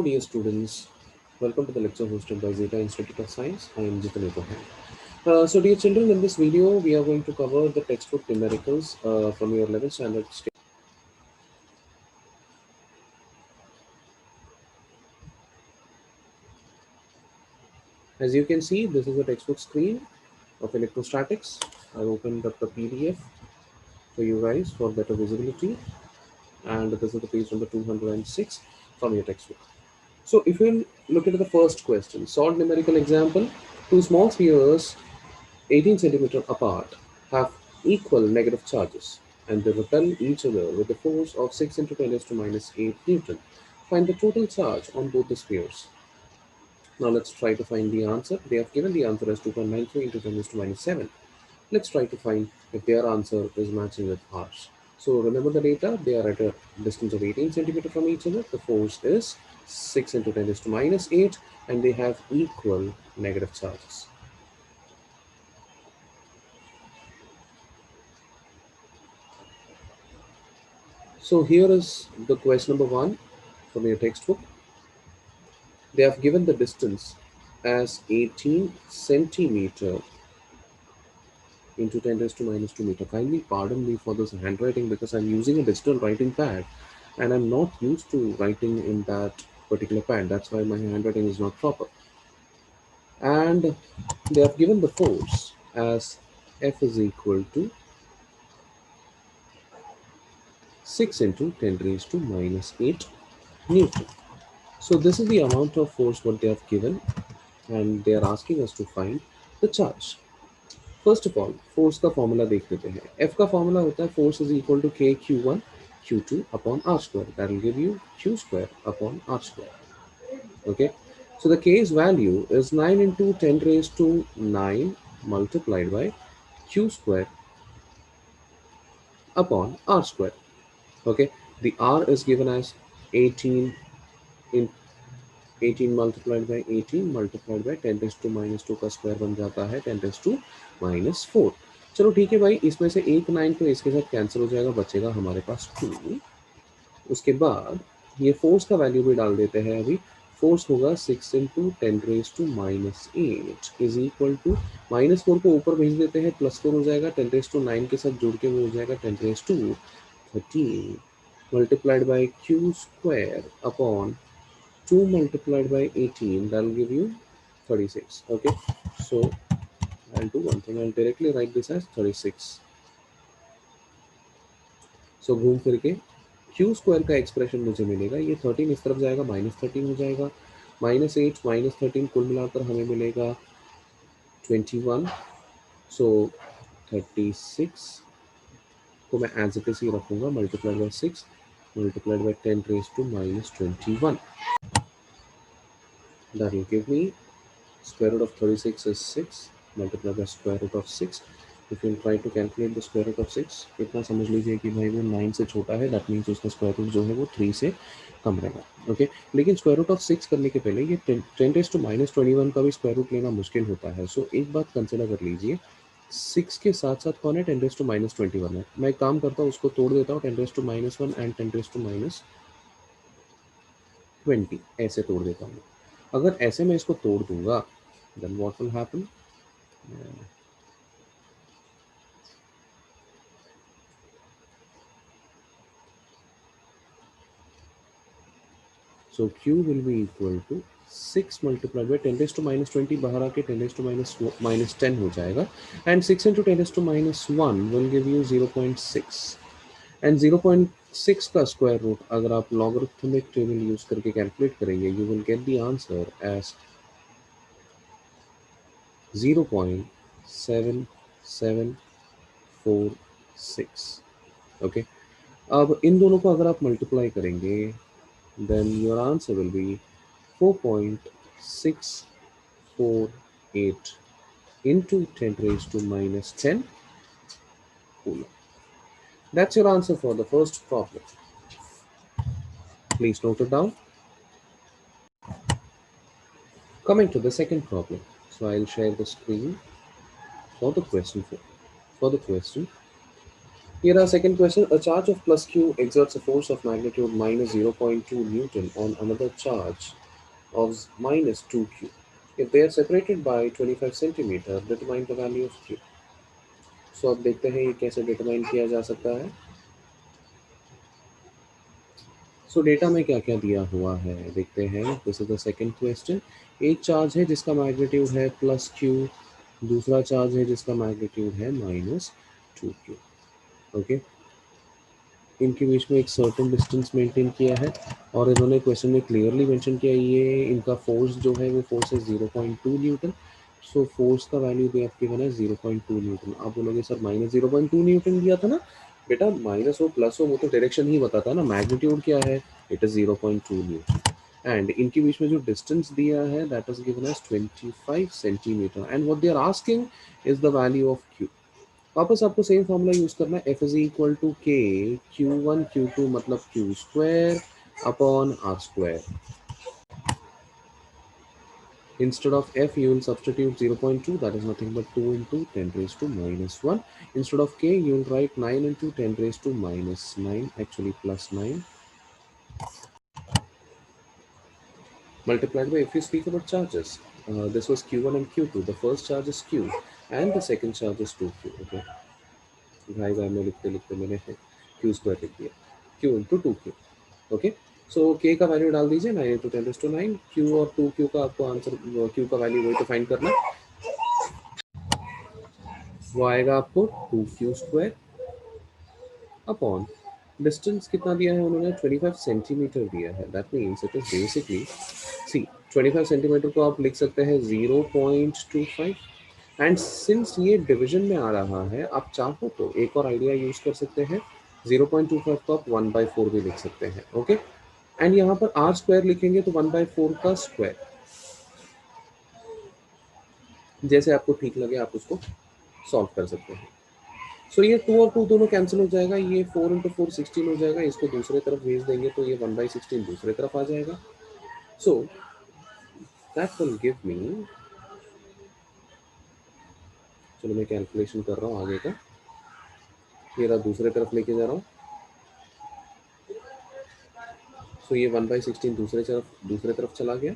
Hello, dear students. Welcome to the lecture hosted by Zeta Institute of Science. I am Jitin Abraham. Dear children, in this video, we are going to cover the textbook numericals from your 11th standard. As you can see, this is the textbook screen of electrostatics. I've opened up the PDF for you guys for better visibility, and this is the page number 206 from your textbook. So, if you look at the first question, solve numerical example. Two small spheres 18 centimeter apart have equal negative charges and they repel each other with a force of 6 into 10 raised to minus 8 Newton. Find the total charge on both the spheres. Now let's try to find the answer. They have given the answer as 2.93 into 10 raised to minus 7. Let's try to find if their answer is matching with ours. So remember the data, they are at a distance of 18 centimeter from each other. The force is 6 into 10 raised to minus 8 and they have equal negative charges. So here is the question number 1 from your textbook. They have given the distance as 18 centimeter into 10 raised to minus 2 meter. Kindly pardon me for this handwriting because I'm using a digital writing pad and I'm not used to writing in that particular pad. That's why my handwriting is not proper. And they have given the force as F is equal to 6 into 10 raised to minus 8 Newton. So this is the amount of force what they have given and they are asking us to find the charge. First of all, force का formula देख लेते हैं. F का formula होता है force is equal to K Q1 Q2 upon R square. That will give you Q square upon R square. Okay. So the K's value is 9 into 10 raised to 9 multiplied by Q square upon R square. Okay. The R is given as 18 in 18 multiplied by 18 multiplied by 10 raise to minus 2 का square बन जाता है 10 raise to minus 4. चलो ठीक है भाई, इसमें से एक 9 तो इसके साथ कैंसिल हो जाएगा, बचेगा हमारे पास 2. उसके बाद ये फोर्स का वैल्यू भी डाल देते हैं. अभी फोर्स होगा 6 into 10 raise to minus 8 is equal to minus 4 को ऊपर भेज देते हैं, प्लस 4 हो जाएगा. 10 रेज़ टू 9 के साथ जुड़ के वो हो जाएगा 10 raise to 13 multiplied by q square upon 2 multiplied by 18, that will give you 36. Okay, so I'll do one thing, I'll directly write this as 36. So घूम फिर के q स्क्वायर का एक्सप्रेशन मुझे मिलेगा, ये 13 इस तरफ जाएगा, माइनस 13 हो जाएगा, माइनस 8 माइनस 13 कुल मिलाकर हमें मिलेगा 21. सो 36 को मैं एज इट इज ही रखूंगा, multiplied by 6 multiplied by 10 raised to minus 21. That will give me square root of 36 is 6 multiplied by square root of 6. If you try to calculate the square root of 6, इतना समझ लीजिए कि भाई वो 9 से छोटा है, दैट मीन्स उसका स्क्वायर रूट जो है वो 3 से कम रहेगा. ओके, लेकिन स्क्वायर रूट ऑफ 6 करने के पहले ये 10 रेज़ टू माइनस 21 का भी स्क्वायर रूट लेना मुश्किल होता है. सो एक बात कंसिडर कर लीजिए, 6 के साथ साथ कौन है, 10 रेज़ टू माइनस 21 है. मैं एक काम करता हूँ, उसको तोड़ देता हूँ, 10 raise to minus 1 and 10 raise to minus 20 ऐसे तोड़ देता हूँ. अगर ऐसे मैं इसको तोड़ दूंगा, then what will happen? So Q will be equal to 6 multiplied by 10 raised to minus 20 बाहर आके 10 raised to minus 10 हो जाएगा, and 6 into 10 raised to minus 1 will give you 0.6, and 0.6 का स्क्वायर रूट अगर आप लॉगरिथमिक टेबल यूज करके calculate करेंगे, you will get the answer as 0.7746. Okay, अब इन दोनों को अगर आप मल्टीप्लाई करेंगे, then your answer will be 4.648 into 10 raised to minus 10 coulomb. That's your answer for the first problem. Please note it down. Coming to the second problem. So I'll share the screen for the question. For the question, Here our second question. A charge of plus q exerts a force of magnitude minus 0.2 Newton on another charge of minus 2q. If they are separated by 25 centimeter, determine the value of q. So अब देखते हैं ये कैसे determine किया जा सकता है. सो data में क्या क्या दिया हुआ है देखते हैं. This is the second question. एक चार्ज है जिसका मैग्नीट्यूड है प्लस क्यू, दूसरा चार्ज है जिसका मैग्नीट्यूड है माइनस 2q. ओके, इनके बीच में एक सर्टेन डिस्टेंस मेंटेन किया है और इन्होंने क्वेश्चन में क्लियरली मेंशन किया ये इनका फोर्स जो है वो फोर्स है 0.2 न्यूटन. सो फोर्स का वैल्यू भी आपके बना है 0.2 न्यूटन. आप बोलोगे सर माइनस 0.2 न्यूटन दिया था ना. बेटा माइनस हो प्लस हो वो तो डायरेक्शन ही बताता है ना. मैग्नीट्यूड क्या है, इट इज 0.2 न्यूटन. एंड इनके बीच में जो डिस्टेंस दिया है that is given as 25 centimetre and what they are asking is the value of Q. वापस आपको सेम फॉर्मूला यूज करना है. एफ इज इक्वल टू के Q1 Q2 मतलब Q square upon are square. Instead of f, you will substitute 0.2, that is nothing but 2 into 10 raised to minus 1. Instead of k, you will write 9 into 10 raised to minus 9, actually plus 9. Multiplied by, if you speak about charges, this was Q1 and Q2. The first charge is Q and the second charge is 2Q. Okay. भाई भाई में लिखते लिखते मैंने Q square लिख दिया. Q into 2Q. Okay. सो K का value डाल दीजिए 9 इंटू 10⁻⁹. क्यू और 2Q का आपको आंसर, क्यू का वैल्यू वही तो फाइंड करना है. वो आएगा आपको 2Q स्क्वायर अपॉन डिस्टेंस कितना दिया है उन्होंने 25 सेंटीमीटर दिया है. That means it is basically see 25 centimetre को आप लिख सकते हैं 0.25. एंड सिंस ये डिवीजन में आ रहा है आप चाहो तो एक और आइडिया यूज कर सकते हैं. 0.25 को आप 1/4 भी लिख सकते हैं. ओके. एंड यहाँ पर आर स्क्वायर लिखेंगे तो 1/4 का स्क्वायर. जैसे आपको ठीक लगे आप उसको सॉल्व कर सकते हैं. सो ये 2 और 2 दोनों कैंसिल हो जाएगा. ये 4 इंटू 4 16 हो जाएगा. इसको दूसरे तरफ भेज देंगे तो ये 1/16 दूसरे तरफ आ जाएगा. So that will give me, चलो मैं कैलकुलेशन कर रहा हूँ आगे का. ये रहा दूसरे तरफ लेके जा रहा हूँ. सो ये 1/16 दूसरे तरफ चला गया.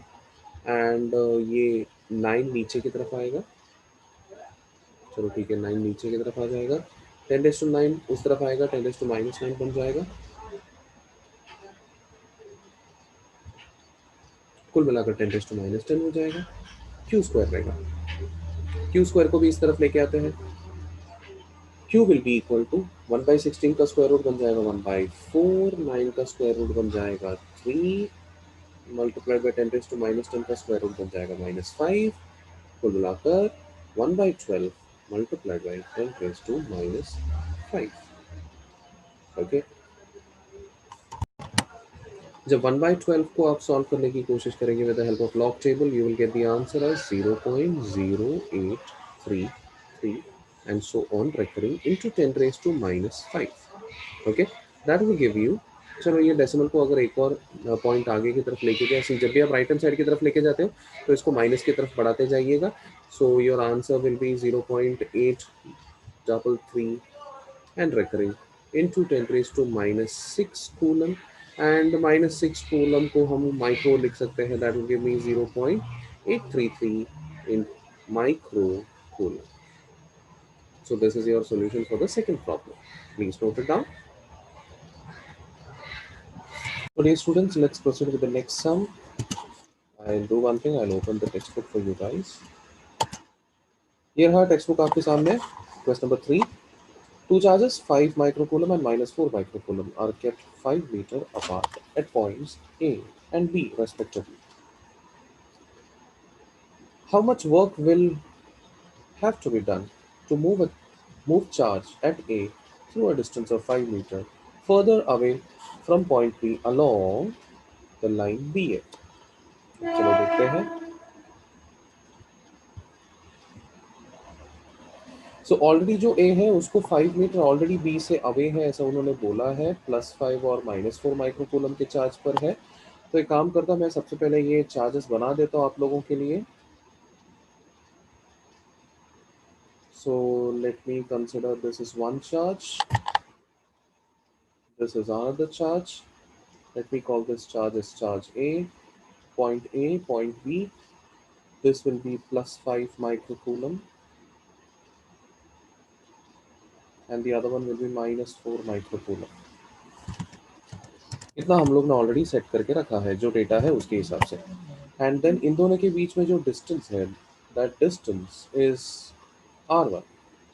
एंड ये 9 नीचे की तरफ आएगा. चलो ठीक है 9 नीचे की तरफ आ जाएगा. 10⁻⁹ उस तरफ आएगा. 10⁻⁻9 बन जाएगा. कुल मिलाकर 10⁻⁻10 हो जाएगा. क्यू स्क्वायर रहेगा. क्यू स्क्वायर को भी इस तरफ लेके आते हैं. Q will be equal to 1/16 का स्क्वायर रूट बन जाएगा 1/4. 9 का स्क्वायर रूट बन जाएगा 3 मल्टीप्लाइड बाई 10⁻⁻10 का स्क्वायर रूट बन जाएगा -5. कुल मिलाकर 1/12 मल्टीप्लाइड बाई 10⁻⁻5. ओके. जब 1/12 को आप सॉल्व करने की कोशिश करेंगे with the help of log table, you will get the answer as 0.0833 and so on recurring into 10⁻⁻5. Okay, that will give you. चलो ये डेसिमल को अगर एक और पॉइंट आगे की तरफ लेके जाए, जब भी आप राइट हैंड साइड की तरफ लेके जाते हो तो इसको माइनस की तरफ बढ़ाते जाइएगा. So your answer will be 0.833 and recurring into 10⁻⁻6 coulomb. And -6 coulomb को हम माइक्रो लिख सकते हैं. That will give me 0.833 in micro coulomb. So this is your solution for the second problem. Please note it down. Okay students, let's proceed with the next sum. I'll do one thing, I'll open the textbook for you guys. Here है textbook आपके सामने. Question number 3. Two charges 5 microcoulomb and -4 microcoulomb are kept 5 meter apart at points A and B respectively. How much work will have to be done to move charge at A through a distance of 5 meter further away from point B along the line BA? चलो देखते हैं. So already जो ए है उसको 5 metre already B से away है ऐसा उन्होंने बोला है. +5 और -4 माइक्रोकूलम के चार्ज पर है. तो एक काम करता मैं सबसे पहले ये चार्जेस बना देता हूँ आप लोगों के लिए. सो let me consider this is one charge This is another charge. Let me call this charge as charge A, point B. This will be plus 5 microcoulomb, and the other one will be minus 4 microcoulomb. इतना हम लोग ने already set करके रखा है जो data है उसके हिसाब से. एंड देन इन दोनों के बीच में जो डिस्टेंस है, that distance is R1.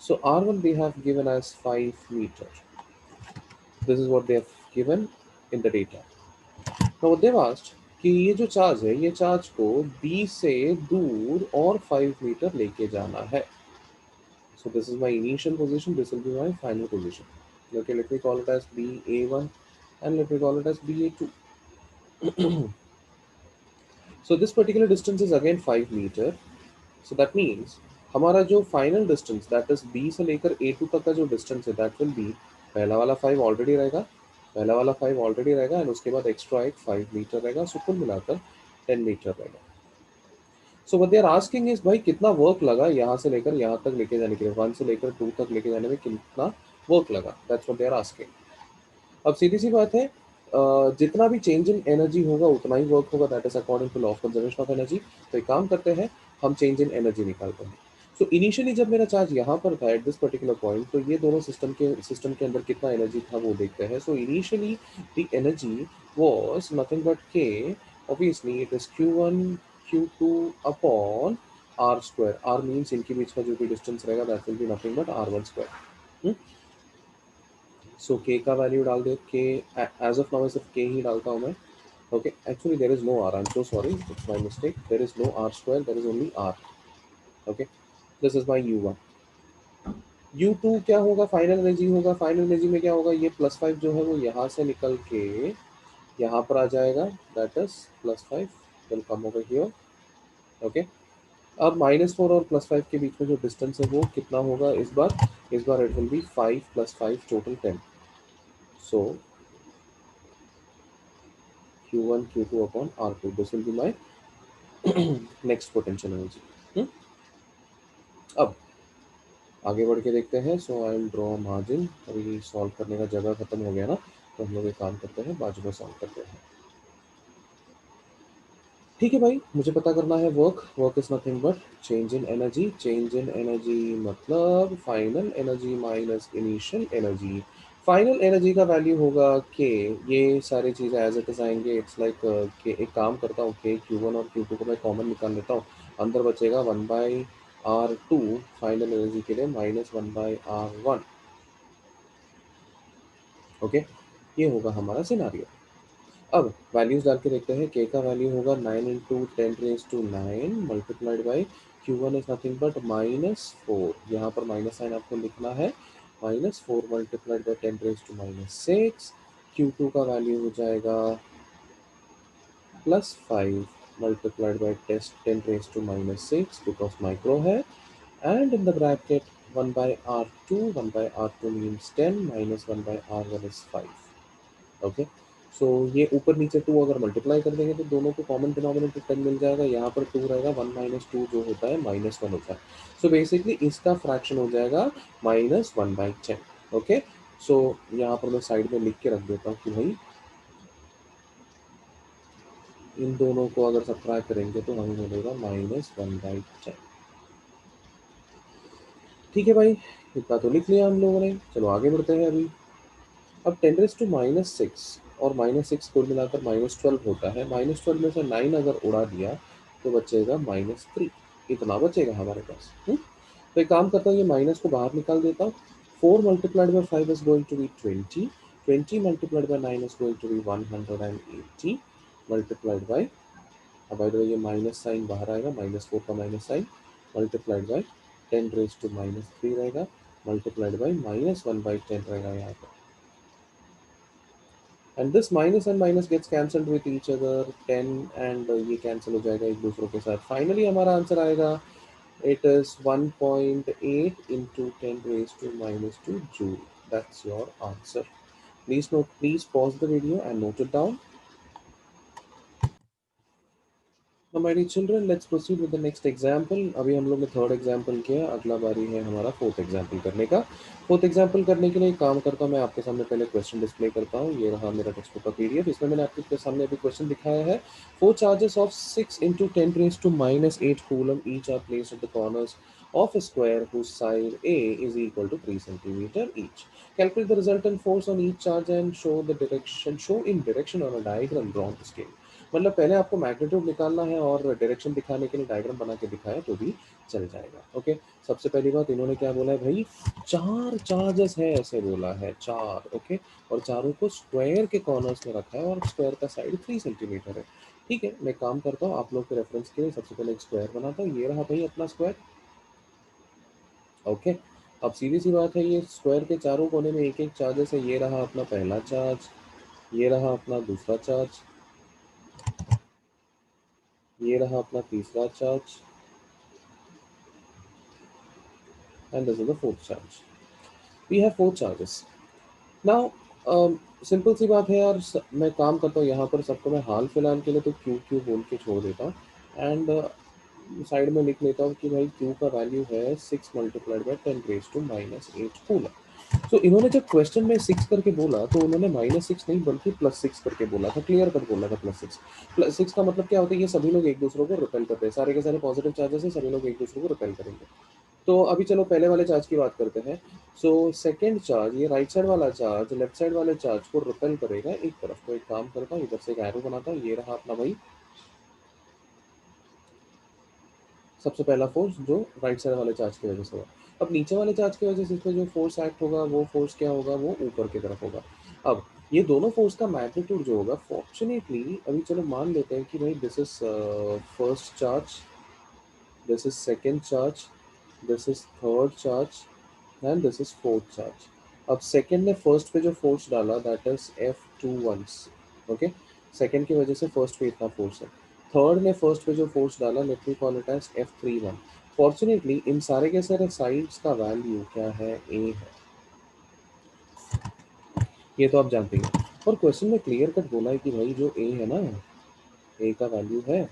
So R1 they have given as 5 meter. This is what they have given in the data. Now what they've asked कि ये जो चार्ज है ये चार्ज को B से दूर और 5 मीटर लेके जाना है. So this is my initial position, this will be my final position. Okay, let me call it as BA1 and let me call it as BA2. So this particular distance is again 5 meter. So that means हमारा जो final distance that is B से लेकर A2 तक का जो distance है that will B, पहला वाला 5 ऑलरेडी रहेगा, पहला वाला 5 ऑलरेडी रहेगा एंड उसके बाद एक्स्ट्रा एक 5 मीटर रहेगा. सो कुल मिलाकर 10 मीटर रहेगा. So what they are asking is भाई कितना वर्क लगा यहाँ से लेकर यहाँ तक लेके जाने के लिए, 1 से लेकर 2 तक लेके जाने में कितना वर्क लगा. That's what they are asking. अब सीधी सी बात है, जितना भी चेंज इन एनर्जी होगा उतना ही वर्क होगा. That is according to law of conservation of energy. तो एक काम करते हैं, हम चेंज इन एनर्जी निकालते हैं. सो इनिशियली जब मेरा चार्ज यहाँ पर था एट दिस पर्टिकुलर पॉइंट, तो ये दोनों सिस्टम के अंदर कितना एनर्जी था वो देखते हैं. So initially the energy was nothing but K, obviously it is Q1 Q2 upon R square. R means इनके बीच का जो भी डिस्टेंस रहेगा that will be nothing but R1 square. So K का वैल्यू डाल दे. के एज ऑफ नाउ मैं सिर्फ के ही डालता हूँ मैं. Okay, actually there is no R, I am so sorry, it's my mistake. There is no R square, there is only R. Okay, this is my U1. U2 क्या होगा, final energy होगा. Final energy में क्या होगा, ये plus 5 जो है वो यहाँ से निकल के यहाँ पर आ जाएगा. That is plus 5 will come over here. Okay, अब -4 और +5 के बीच में जो डिस्टेंस है वो कितना होगा इस बार it will be 5 + 5 total 10. So Q1 Q2 upon R2. This will be my next potential energy. हम्म? अब आगे बढ़ के देखते हैं. सो आई विल ड्रॉ मार्जिन. अभी सॉल्व करने का जगह खत्म हो गया ना, तो हम लोग एक काम करते हैं, बाजू में सॉल्व करते हैं. ठीक है भाई, मुझे पता करना है work is nothing but change in energy. Change in energy मतलब final energy minus initial energy. Final energy का वैल्यू होगा के. ये सारी चीज़ें एज इट इज आएंगे. It's like K. एक काम करता हूँ, के Q1 और Q2 को मैं कॉमन निकाल लेता हूँ. अंदर बचेगा 1/R2 फाइनल एनर्जी के लिए माइनस 1/R1. ओके, ये होगा हमारा सिनारियो. अब वैल्यूज डाल के देखते हैं. के का वैल्यू होगा 9 into 10⁻⁹ multiplied by Q1 is nothing but -4. यहाँ पर माइनस साइन आपको लिखना है. -4 मल्टीप्लाइड बाई 10⁻⁶. Q2 का वैल्यू हो जाएगा +5 मल्टीप्लाइड बाई 10⁻⁶ बिकॉज माइक्रो है. And in the bracket 1/R2. 1/R2 means 10 minus 1/R1 is 5. Okay, so ये ऊपर नीचे 2 अगर मल्टीप्लाई कर देंगे तो दोनों को कॉमन डिनोमिनेटर 10 मिल जाएगा. यहाँ पर 2 रहेगा, 1 माइनस 2 जो होता है -1 होता है. सो बेसिकली इसका फ्रैक्शन हो जाएगा -1/10. ओके, सो यहाँ पर मैं साइड में लिख के रख देता हूँ कि भाई इन दोनों को अगर सब्ट्रैक्ट करेंगे तो हमें मिलेगा -1/10. ठीक है भाई, इतना तो लिख लिया हम लोगों ने. चलो आगे बढ़ते हैं. अभी अब 10⁻⁶ और -6 कुल मिलाकर -12 होता है. -12 में से 9 अगर उड़ा दिया तो बचेगा -3. इतना बचेगा हमारे पास. तो एक काम करता हूँ, ये माइनस को बाहर निकाल देता हूँ. 4 multiplied by 5 is going to be 20. 20 multiplied by 9 is going to be 180 multiplied by, अब बाय द वे ये माइनस साइन बाहर आएगा, -4 का माइनस साइन मल्टीप्लाइड बाई 10⁻³ रहेगा मल्टीप्लाइड बाई -1/10 रहेगा यहाँ पर. And this minus and minus gets cancelled with each other. 10 and ये cancel हो जाएगा एक दूसरों के साथ. Finally हमारा आंसर आएगा, it is 1.8 into 10⁻⁻² joule. That's your answer. Please pause the video and note it down. Now, my dear children, let's proceed with the next example. अभी हम लोग ने थर्ड एग्जाम्पल किया, अगला बारी है हमारा फोर्थ एग्जाम्पल करने का। फोर्थ एग्जाम्पल करने के लिए एक काम करता हूँ, मैं आपके सामने पहले क्वेश्चन डिस्प्ले करता हूँ। ये रहा मेरा टेक्स्ट बुक का पीडीएफ, इसमें मैंने आपके सामने अभी क्वेश्चन दिखाया है। Four charges of 6 × 10⁻⁻⁸ coulomb each are placed at the corners of a square whose side A is equal to 3 centimeter each. Calculate the resultant force on each charge and show in direction on a diagram drawn to scale. मतलब पहले आपको magnitude निकालना है और direction दिखाने के लिए diagram बना के दिखाया तो भी चल जाएगा। ओके, सबसे पहली बात इन्होंने क्या बोला है भाई, चार चार्जेस है ऐसे बोला है, चार। ओके, और चारों को स्क्वायर के कॉर्नर्स में रखा है और स्क्वायर का साइड 3 सेंटीमीटर है। ठीक है, मैं काम करता हूँ आप लोग के रेफरेंस के लिए, सबसे पहले एक स्क्वायर बनाता हूँ। ये रहा भाई अपना स्क्वायर। ओके, अब सीधी सी बात है, ये स्क्वायर के चारों कोने में एक एक चार्जेस है। ये रहा अपना पहला चार्ज, ये रहा अपना दूसरा चार्ज, ये रहा अपना तीसरा charge, and this is the fourth charge. We have four charges. Now, simple सी बात है यार, मैं काम करता हूँ यहाँ पर सबको मैं हाल फिलहाल के लिए तो क्यू क्यू बोल के छोड़ देता हूँ। एंड साइड में लिख लेता हूँ कि भाई क्यू का वैल्यू है 6 × 10⁻⁸ कूलम। तो इन्होंने जब क्वेश्चन में 6 करके बोला तो उन्होंने -6 नहीं बल्कि +6 करके बोला था, क्लियर कट बोला था +6। +6 का मतलब क्या होता है, ये सभी लोग एक दूसरे को रिपेल करते हैं, सारे के सारे पॉजिटिव चार्जेस है, सभी लोग एक दूसरे को रिपेल करेंगे। तो अभी चलो पहले वाले चार्ज की बात करते हैं। सो सेकेंड चार्ज, ये राइट साइड वाला चार्ज लेफ्ट साइड वाले चार्ज को रिपेल करेगा एक तरफ। तो एक काम करता हूँ, इधर से एक एरो बनाता हूँ। ये रहा अपना भाई सबसे पहला फोर्स जो राइट साइड वाले चार्ज की वजह से हुआ। अब नीचे वाले चार्ज की वजह से इसमें जो फोर्स एक्ट होगा वो फोर्स क्या होगा, वो ऊपर की तरफ होगा। अब ये दोनों फोर्स का मैग्नीट्यूड जो होगा, फॉर्चुनेटली अभी चलो मान लेते हैं कि भाई this is first charge, this is second charge, this is third charge and this is fourth charge. अब सेकेंड ने फर्स्ट पे जो फोर्स डाला that is F21। Okay, second की वजह से फर्स्ट पे इतना फोर्स है। थर्ड ने फर्स्ट पे जो फोर्स डाला, let me call it as F31। Fortunately इन सारे के सारे साइड्स का वैल्यू क्या है, ए है। ये तो आप जानते हैं, और क्वेश्चन में क्लियर कट बोला है कि भाई जो ए है ना, ए का वैल्यू है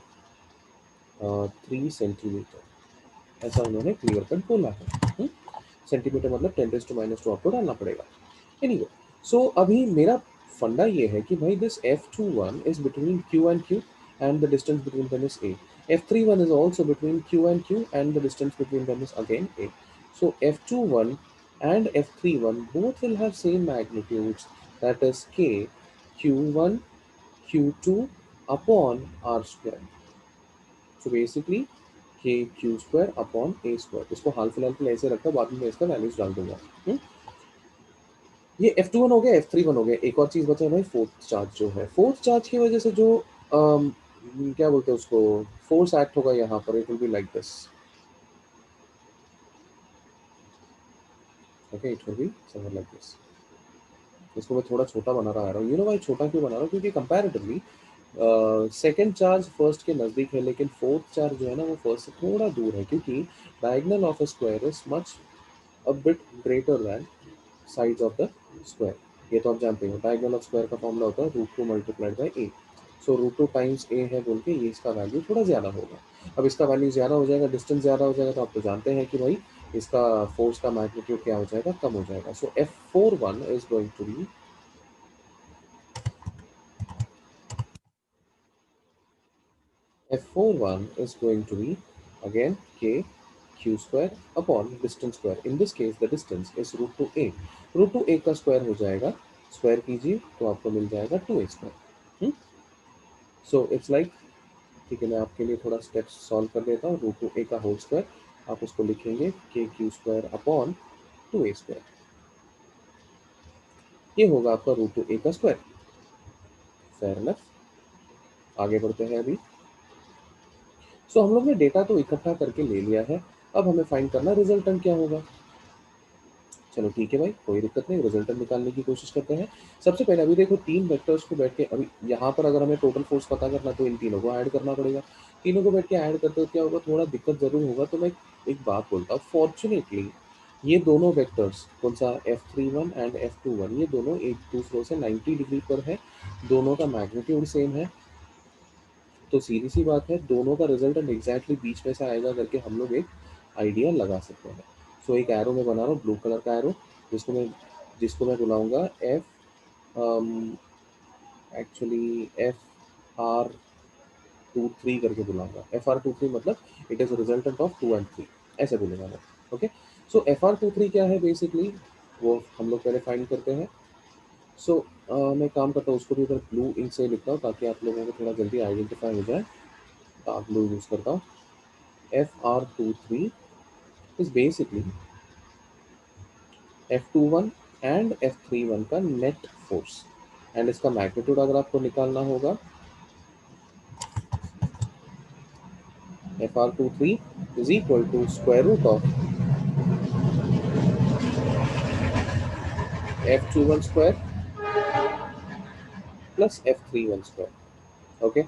3 सेंटीमीटर। ऐसा उन्होंने क्लियर कट बोला है। सेंटीमीटर मतलब 10⁻² आपको डालना पड़ेगा। एनीवे, सो अभी मेरा फंडा ये है कि भाई this F21 is between Q and Q and the distance between them is A. F31 is also between Q and Q and the distance between them is again A. So F21 and F31 both will have same magnitudes, that is K Q1 Q2 upon R square. So basically K Q square upon A square. इसको हाल फिलहाल के लिए ऐसे रखा, बाद में मैं इसका वैल्यूज डाल दूंगा। ये F21 हो गया, F31 हो गया। एक और चीज बचा है भाई, फोर्थ चार्ज जो है, फोर्थ चार्ज की वजह से जो क्या बोलते हैं उसको, फोर्स एक्ट होगा यहाँ पर, it will be like this. Okay, it will be something like this. इसको मैं थोड़ा छोटा बना रहा हूँ। यू नो भाई छोटा क्यों बना रहा हूँ, क्योंकि कंपैरेटिवली सेकेंड चार्ज फर्स्ट के नज़दीक है, लेकिन फोर्थ चार्ज जो है ना वो फर्स्ट से थोड़ा दूर है, क्योंकि diagonal of a square is much a bit greater than sides of the square. ये तो आप जानते हो, डायगोनल ऑफ स्क्वायर का फॉर्मूला होता है √2 multiplied by A. So √2 times A है बोल के ये इसका वैल्यू थोड़ा ज़्यादा होगा। अब इसका वैल्यू ज़्यादा हो जाएगा, डिस्टेंस ज़्यादा हो जाएगा, तो आप तो जानते हैं कि भाई इसका फोर्स का मैग्नीट्यूड क्या हो जाएगा, कम हो जाएगा। So F41 is going to be F41 is going to be again K Q square upon distance square. In this case the distance is √2 A। √2 A का स्क्वायर हो जाएगा, स्क्वायर कीजिए तो आपको मिल जाएगा 2A square. So it's like, ठीक है, मैं आपके लिए थोड़ा स्टेप्स सॉल्व कर देता हूँ। √2 A का होल स्क्वायर आप उसको लिखेंगे K Q square upon 2A square. ये होगा आपका √2 A का स्क्वायर। फेयर इनफ, आगे बढ़ते हैं अभी। सो हम लोग ने डेटा तो इकट्ठा करके ले लिया है, अब हमें फाइंड करना रिजल्टेंट क्या होगा। चलो ठीक है भाई, कोई दिक्कत नहीं, रिजल्टेंट निकालने की कोशिश करते हैं। सबसे पहले अभी देखो, तीन वेक्टर्स को बैठ के अभी यहाँ पर अगर हमें टोटल फोर्स पता करना तो इन तीनों को ऐड करना पड़ेगा। तीनों को बैठ के ऐड करते क्या होगा, थोड़ा दिक्कत जरूर होगा। तो मैं एक बात बोलता हूँ, फॉर्चुनेटली ये दोनों वेक्टर्स कौन सा F31 एंड F21, ये दोनों एक दूसरे से 90 डिग्री पर है, दोनों का मैग्नीट्यूड सेम है। तो सीधी सी बात है, दोनों का रिजल्टेंट एग्जैक्टली बीच में से आएगा करके हम लोग एक आइडिया लगा सकते हैं। सो एक एरो में बना रहा हूँ, ब्लू कलर का एरो, जिसको मैं बुलाऊंगा एफ, एक्चुअली FR23 करके बुलाऊंगा। FR23 मतलब it is resultant of 2 and 3, ऐसे बोलूंगा मैं। ओके, सो FR23 क्या है बेसिकली, वो हम लोग पहले फाइंड करते हैं। सो मैं काम करता हूँ, उसको भी उधर ब्लू इंक से लिखता हूँ ताकि आप लोगों को थोड़ा जल्दी आइडेंटिफाई हो जाए। डार्क ब्लू यूज करता हूँ। FR23 is basically F21 and F31 का नेट फोर्स, एंड इसका मैग्नीट्यूड अगर आपको निकालना होगा, FR23 is equal to square root of F21 square plus F31 square. Okay,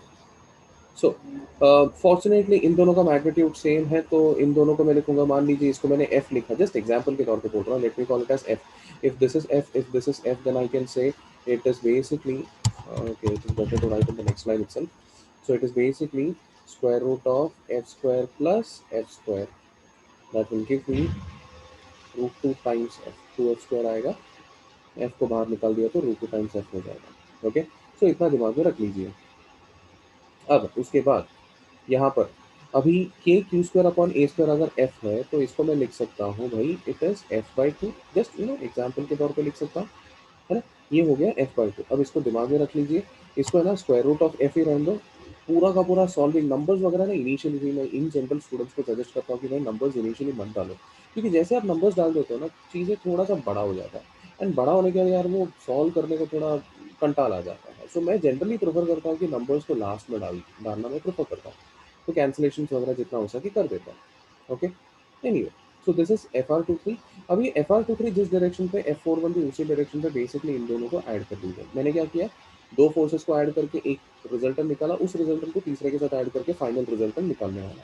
so fortunately इन दोनों का मैग्नीट्यूड सेम है, तो इन दोनों को मैं लिखूंगा, मान लीजिए इसको मैंने f लिखा, जस्ट एग्जांपल के तौर पे बोल रहा हूँ, let me call it as f। If this is f, then I can say it is basically, okay, it is better to write in the next line itself. So it is basically square root of f square plus f square, that will give me root two times f, 2f square आएगा, f को बाहर निकाल दिया तो root two times f हो जाएगा। Okay, सो इतना दिमाग में रख लीजिए। अब उसके बाद यहाँ पर अभी के Q square upon a square अगर f है, तो इसको मैं लिख सकता हूँ भाई, it is f/2, just example के तौर पे लिख सकता हूँ, है ना। ये हो गया f/2। अब इसको दिमाग में रख लीजिए, इसको है ना स्क्वायर रूट ऑफ f ही रहने दो। पूरा का पूरा सॉल्विंग नंबर्स वगैरह ना इनिशियली भी मैं इन जनरल स्टूडेंट्स को सजेस्ट करता हूँ कि भाई नंबर्स इनिशियली मत डालो, क्योंकि जैसे आप नंबर्स डाल देते हो ना, चीज़ें थोड़ा सा बड़ा हो जाता है, एंड बड़ा होने के बाद यार वो सॉल्व करने को थोड़ा कंटाल आ जाता है। सो मैं जनरली प्रेफर करता हूँ कि नंबर्स को लास्ट में डालना मैं प्रेफर करता हूँ, तो कैंसिलेशन वगैरह जितना हो सके कर देता हूँ। Okay, anyway, so this is FR23। अब ये FR23 जिस डायरेक्शन पे F41 भी उसी डायरेक्शन पे बेसिकली इन दोनों को ऐड कर दीजिए। मैंने क्या किया, दो फोर्सेस को ऐड करके एक रिजल्टेंट निकाला, उस रिजल्टेंट को तीसरे के साथ ऐड करके फाइनल रिजल्टेंट निकालने वाला।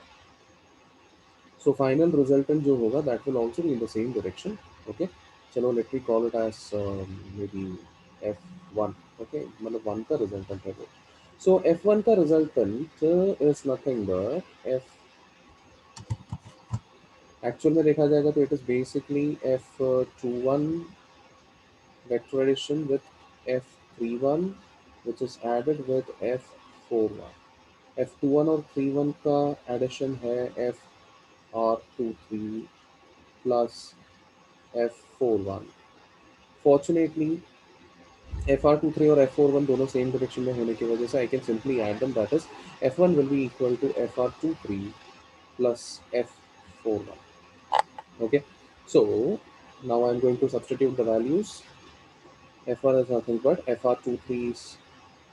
सो फाइनल रिजल्टेंट जो होगा that will also be in the same direction. Okay, चलो let me call it as maybe F1। Okay, मतलब 1 का रिजल्टेंट है वो। सो F1 का resultant is nothing but F, actual में देखा जाएगा तो it is basically F21 vector addition with F31 which is added with F41। F21 और 31 का एडिशन है FR23 plus F41। Fortunately FR23 और F41 दोनों सेम डायरेक्शन में होने की वजह से I can simply add them, that is F1 will be equal to FR23 plus F41। Okay, so now I'm going to substitute the values. F1 is nothing but FR23 is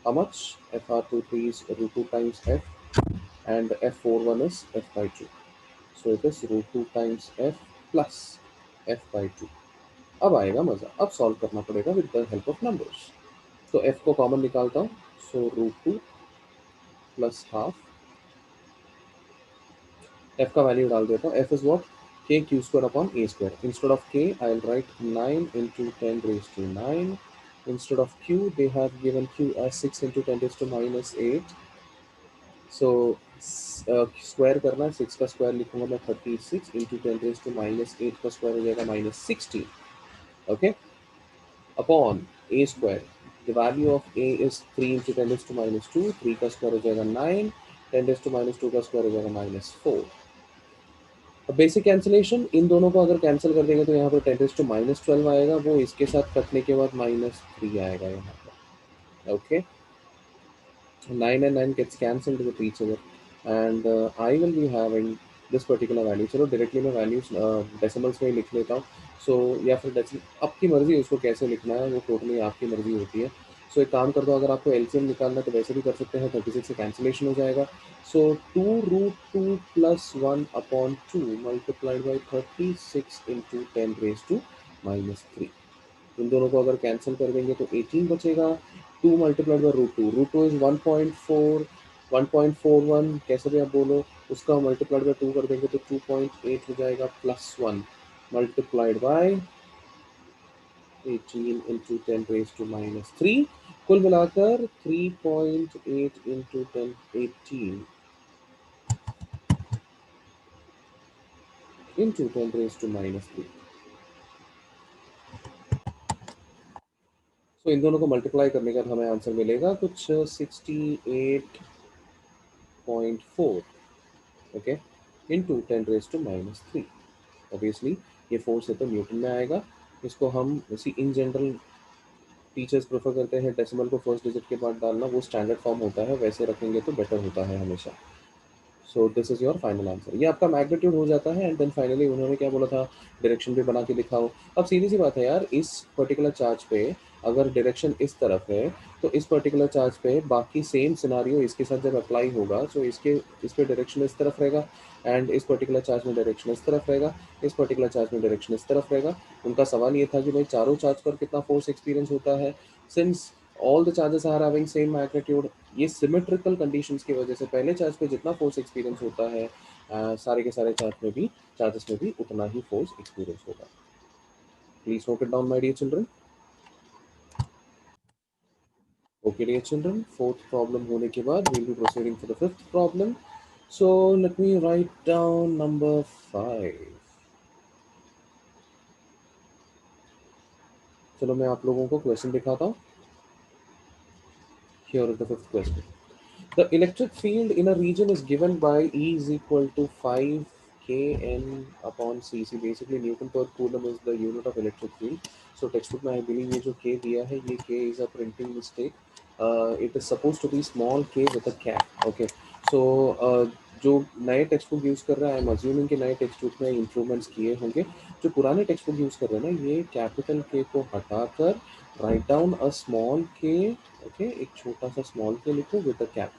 how much? FR23 is root 2 times F, and F41 is F by 2. So it is root 2 times F plus F by 2। अब आएगा मजा, अब solve करना पड़ेगा with the help of numbers. तो F को common निकालता हूँ, so root 2 plus half, F का वैल्यू डाल देता हूँ। F is what, k q square upon a square। Instead of k I'll write 9 into 10 raised to 9। Instead of q they have given q as 6 into 10 raised to minus 8। So square करना है, 6 का square लिखूंगा मैं 36 into 10 raise to minus 8 का square हो जाएगा -16। Okay, upon a square, the value of a is 3 into 10 raise to -2, 3 का square हो जाएगा 9, 10 रेज टू -2 का स्क्वायर हो जाएगा -4। अब बेसिक कैंसिलेशन, इन दोनों को अगर कैंसिल कर देंगे तो यहाँ पर 10 रेज टू -12 आएगा, वो इसके साथ कटने के बाद -3 आएगा यहाँ पर। Okay, 9 and 9 gets cancelled with each other, and I will be having this particular value। चलो डायरेक्टली मैं वैल्यूज डेसिमल्स में ही लिख लेता हूँ। सो या फिर आपकी मर्जी है उसको कैसे लिखना है, वो टोटली आपकी मर्जी होती है। सो एक काम कर दो, अगर आपको एलसीएम निकालना है तो वैसे भी कर सकते हैं, 36 से कैंसिलेशन हो जाएगा। So 2√2 plus 1 upon 2 multiplied by 36 into 10 raise to -3। इन दोनों को अगर कैंसिल कर देंगे तो 18 बचेगा। 2 multiplied by root two is 1.4, 1.41 कैसे भी आप बोलो, उसका मल्टीप्लाइड बाई 2 कर देंगे तो 2.8 हो जाएगा, plus 1 multiplied by 18 into 10 raise to -3। कुल मिलाकर 3.8 इंटू 1018 इंटू 10⁻³ तो इन दोनों को मल्टीप्लाई करने का हमें आंसर मिलेगा कुछ 68.4, ओके, इंटू 10⁻³ ऑब्वियसली ये फोर्स है तो न्यूटन में आएगा। इसको हम इसी इन जनरल टीचर्स प्रेफर करते हैं डेसिमल को फर्स्ट डिजिट के बाद डालना, वो स्टैंडर्ड फॉर्म होता है, वैसे रखेंगे तो बेटर होता है हमेशा। सो this is your final answer, ये आपका मैग्नीट्यूड हो जाता है। एंड देन फाइनली उन्होंने क्या बोला था, डायरेक्शन भी बना के दिखाओ। अब सीधी सी बात है यार, इस पर्टिकुलर चार्ज पे अगर डायरेक्शन इस तरफ है तो इस पर्टिकुलर चार्ज पे बाकी सेम सिनारियो इसके साथ जब अप्लाई होगा तो इस पे डायरेक्शन इस तरफ रहेगा, एंड इस पर्टिकुलर चार्ज में डायरेक्शन इस तरफ रहेगा, इस पर्टिकुलर चार्ज में डायरेक्शन इस तरफ रहेगा। उनका सवाल ये था कि भाई चारों चार्ज पर कितना फोर्स एक्सपीरियंस होता है। Since all the charges are having same magnitude, ये सिमेट्रिकल कंडीशंस की वजह से पहले चार्ज पे जितना फोर्स एक्सपीरियंस होता है सारे के सारे चार्जेस में भी उतना ही फोर्स एक्सपीरियंस होगा। Please note it down my dear children. Okay dear children, fourth problem होने के बाद we will be proceeding for the fifth problem. So let me write down number 5। चलो मैं आप लोगों को क्वेश्चन दिखाता हूँ। Here is the fifth question. The electric field in a region is given by E is equal to 5 kN upon cc. Basically, Newton per coulomb is the unit of electric field. So textbook में I believe ये जो K दिया है, ये K is a printing mistake. It is supposed to be small k with a cap. Okay. So जो नए text book use कर रहा है, आई एम अज्यूमिंग कि नए टेक्स्ट बुक में इम्प्रूवमेंट्स किए होंगे। जो पुराने टेक्स्ट बुक यूज़ कर रहे हैं ना, ये कैपिटल के को हटाकर राइट डाउन अ स्मॉल के, ओके, एक छोटा सा स्मॉल के लिखो विद अ कैप।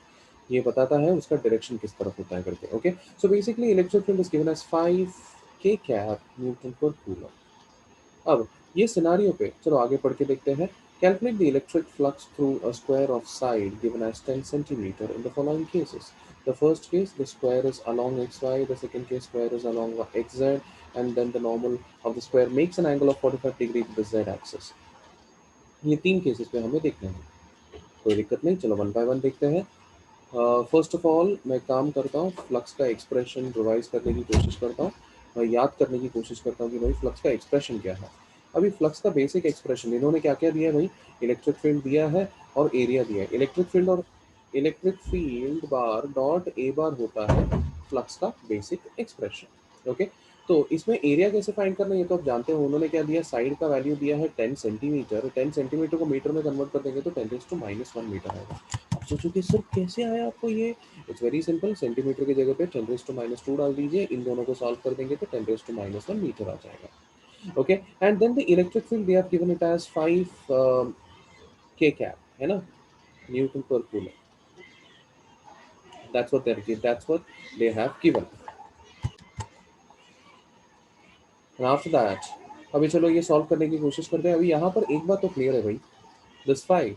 ये बताता है उसका डायरेक्शन किस तरफ होता है करके। Okay, so basically electric field is given as 5 k cap Newton पर कूलम। अब ये सिनारियो पे चलो आगे पढ़ के देखते हैं। Calculate the electric flux through a square of side given as 10 centimetre in the following cases. The first case the square is along xy, the second case square is along xz, and then the normal of the square makes an angle of 45 degree with the z axis. ये तीन cases पे हमें देखना है, कोई दिक्कत नहीं, चलो वन बाय वन देखते हैं। फर्स्ट ऑफ ऑल मैं काम करता हूँ, फ्लक्स का एक्सप्रेशन रिवाइज करने की कोशिश करता हूँ। मैं याद करने की कोशिश करता हूँ कि भाई फ्लक्स का एक्सप्रेशन क्या है। अभी फ्लक्स का बेसिक एक्सप्रेशन इन्होंने क्या क्या दिया है भाई, इलेक्ट्रिक फील्ड दिया है और एरिया दिया है। Electric field bar dot A bar होता है फ्लक्स का बेसिक एक्सप्रेशन। ओके, तो इसमें एरिया कैसे फाइंड करना है ये तो आप जानते हो। उन्होंने क्या दिया, साइड का वैल्यू दिया है 10 सेंटीमीटर। 10 सेंटीमीटर को मीटर में कन्वर्ट कर देंगे तो 10⁻⁻1 मीटर आएगा। आप सोचो कि सर कैसे आया आपको ये। इट्स वेरी सिंपल, सेंटीमीटर की जगह पे 10⁻²डाल दीजिए, इन दोनों को सॉल्व कर देंगे तो 10⁻1 मीटर आ जाएगा। Okay, and then the electric field they have given it as 5 k cap, है ना, न्यूटन पर coulomb. That's what they have given. And after that अभी चलो ये सॉल्व करने की कोशिश करते हैं। अभी यहाँ पर एक बात तो क्लियर है भाई, this 5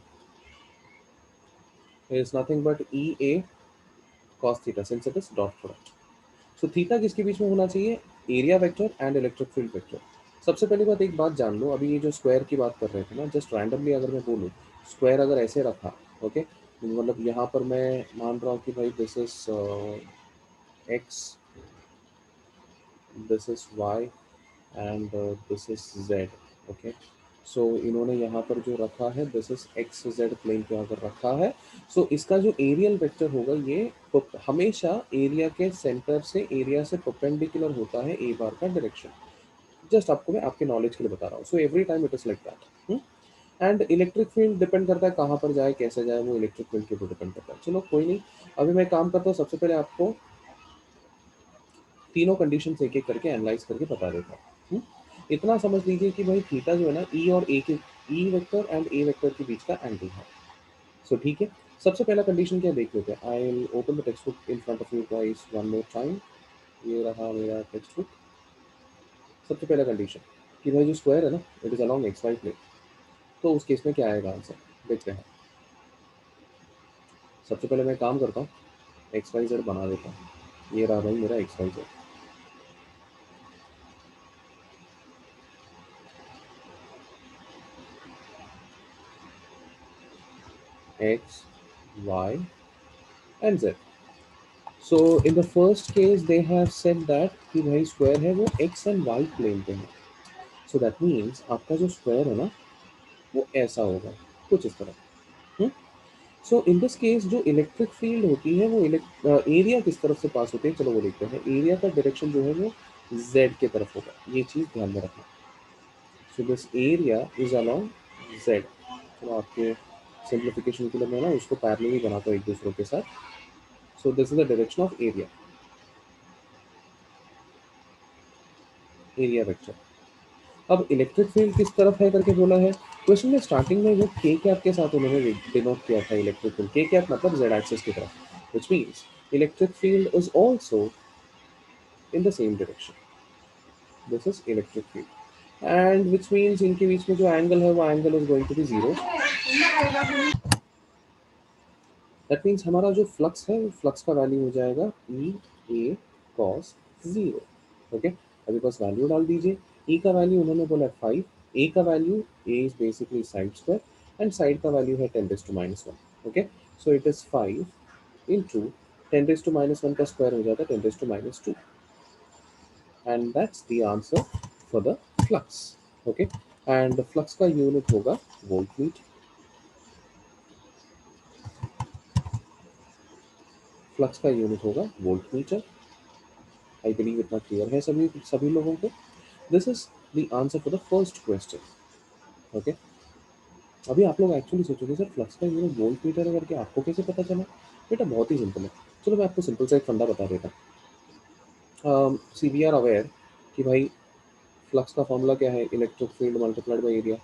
is nothing but E A cos theta since it is dot product. So theta किसके बीच में होना चाहिए, area vector and electric field vector. सबसे पहली बात एक बात जान लो, अभी ये जो स्क्वायर की बात कर रहे थे ना, जस्ट रैंडमली अगर मैं बोलूँ स्क्वायर अगर ऐसे रखा, ओके, मतलब यहाँ पर मैं मान रहा हूँ कि भाई this is X, this is Y, and this is Z. Okay, so इन्होंने यहाँ पर जो रखा है this is X Z plane पे अगर रखा है, सो इसका जो एरियल वेक्टर होगा ये हमेशा एरिया के सेंटर से, एरिया से परपेंडिकुलर होता है ए बार का डायरेक्शन। जस्ट आपको मैं आपके नॉलेज के लिए बता रहा हूँ। So every time it is like that. And electric field depend करता है कहाँ पर जाए कैसे जाए, वो इलेक्ट्रिक फील्ड के ऊपर डिपेंड करता है। चलो कोई नहीं, अभी मैं काम करता हूँ, सबसे पहले आपको तीनों कंडीशन एक एक करके एनालाइज करके बता देता हूँ। इतना समझ लीजिए कि भाई थीटा जो है ना, ई और ए के, E vector and A vector के बीच का एंगल है। सो ठीक है, सबसे पहला कंडीशन क्या देख लेते हैं। I will open the text book in front of you guys one more time. ये रहा मेरा टेक्स्ट बुक। सबसे पहला कंडीशन कि भाई जो स्क्वायर है ना, it is along x y plane. तो उस केस में क्या आएगा आंसर, देखते हैं। सबसे पहले मैं काम करता हूँ, एक्स वाई जेड बना देता हूँ। ये रहा भाई मेरा x y z. x, y, and z. So in the first case they have said that कि भाई स्क्वायर है वो x and y प्लेन पे है. So that means आपका जो स्क्वायर है ना वो ऐसा होगा कुछ इस तरह. सो इन दिस केस जो इलेक्ट्रिक फील्ड होती है वो एरिया किस तरफ से पास होती है, चलो वो देखते हैं. एरिया का डायरेक्शन जो है वो z के तरफ होगा, ये चीज़ ध्यान में रखना. So this area is along z. चलो आपके सिंप्लीफिकेशन के लिए मैं ना उसको पैरेलली बनाता हूँ एक दूसरों के साथ. सो this is the direction of area, area vector. अब इलेक्ट्रिक फील्ड किस तरफ है करके बोला है. क्वेश्चन में स्टार्टिंग में वो के कैप के साथ उन्होंने डिनोट किया था इलेक्ट्रिक फील्ड. के कैप मतलब जेड एक्सिस की तरफ, which means electric field is also in the same direction. This is electric field, and which means इनके बीच में जो एंगल है वो angle is going to be zero. That means हमारा जो फ्लक्स है वो फ्लक्स का वैल्यू हो जाएगा ई ए कॉस जीरो. ओके, अभी बस वैल्यू डाल दीजिए. ई का वैल्यू उन्होंने बोला 5, ए का value A is basically side square and side का वैल्यू है 10⁻⁻1. Okay, so it is 5 into 10⁻⁻1 का स्क्वायर हो जाता है 10⁻², and that's the answer for the flux. Okay, and the flux का यूनिट होगा वोल्टमीटर. फ्लक्स का यूनिट होगा वोल्टमीटर. आई बिलीव इतना क्लियर है सभी सभी लोगों को. This is the answer for the first question. Okay, अभी आप लोग एक्चुअली सोचोगे सर फ्लक्स का यूनिट वोल्टमीटर है करके आपको कैसे पता चला. बेटा बहुत ही सिंपल है. चलो मैं आपको सिंपल सा एक फंडा बता देता हूँ. सी वी आर अवेयर कि भाई फ्लक्स का फॉर्मूला क्या है, electric field multiplied by area.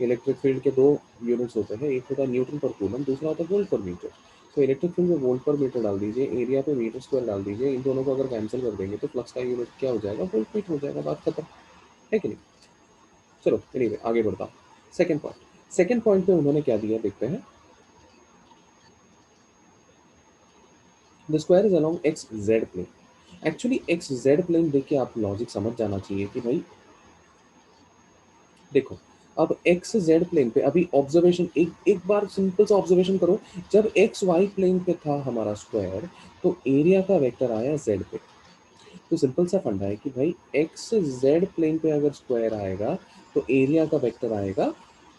Electric field के दो यूनिट्स होते हैं, एक होता है न्यूटन पर कूलम, दूसरा होता है वोल्ट पर मीटर. तो इलेक्ट्रिक फील्ड में वोल्ट पर मीटर डाल दीजिए, एरिया पे मीटर स्क्वायर डाल दीजिए, इन दोनों को अगर कैंसिल कर देंगे तो फ्लक्स का यूनिट क्या हो जाएगा, वोल्ट मीटर हो जाएगा. बात खत्म है कि नहीं. चलो एनीवे आगे बढ़ता हूँ. सेकेंड पॉइंट पे उन्होंने क्या दिया देखते हैं. The square is along x Z plane. Actually x Z plane देख के आप लॉजिक समझ जाना चाहिए कि भाई देखो, अब एक्स जेड प्लेन पे अभी ऑब्जर्वेशन एक एक बार सिंपल सा ऑब्जर्वेशन करो. जब एक्स वाई प्लेन पे था हमारा स्क्वायर तो एरिया का वेक्टर आया जेड पे. तो सिंपल सा फंडा है कि भाई एक्स जेड प्लेन पे अगर स्क्वायर आएगा तो एरिया का वेक्टर आएगा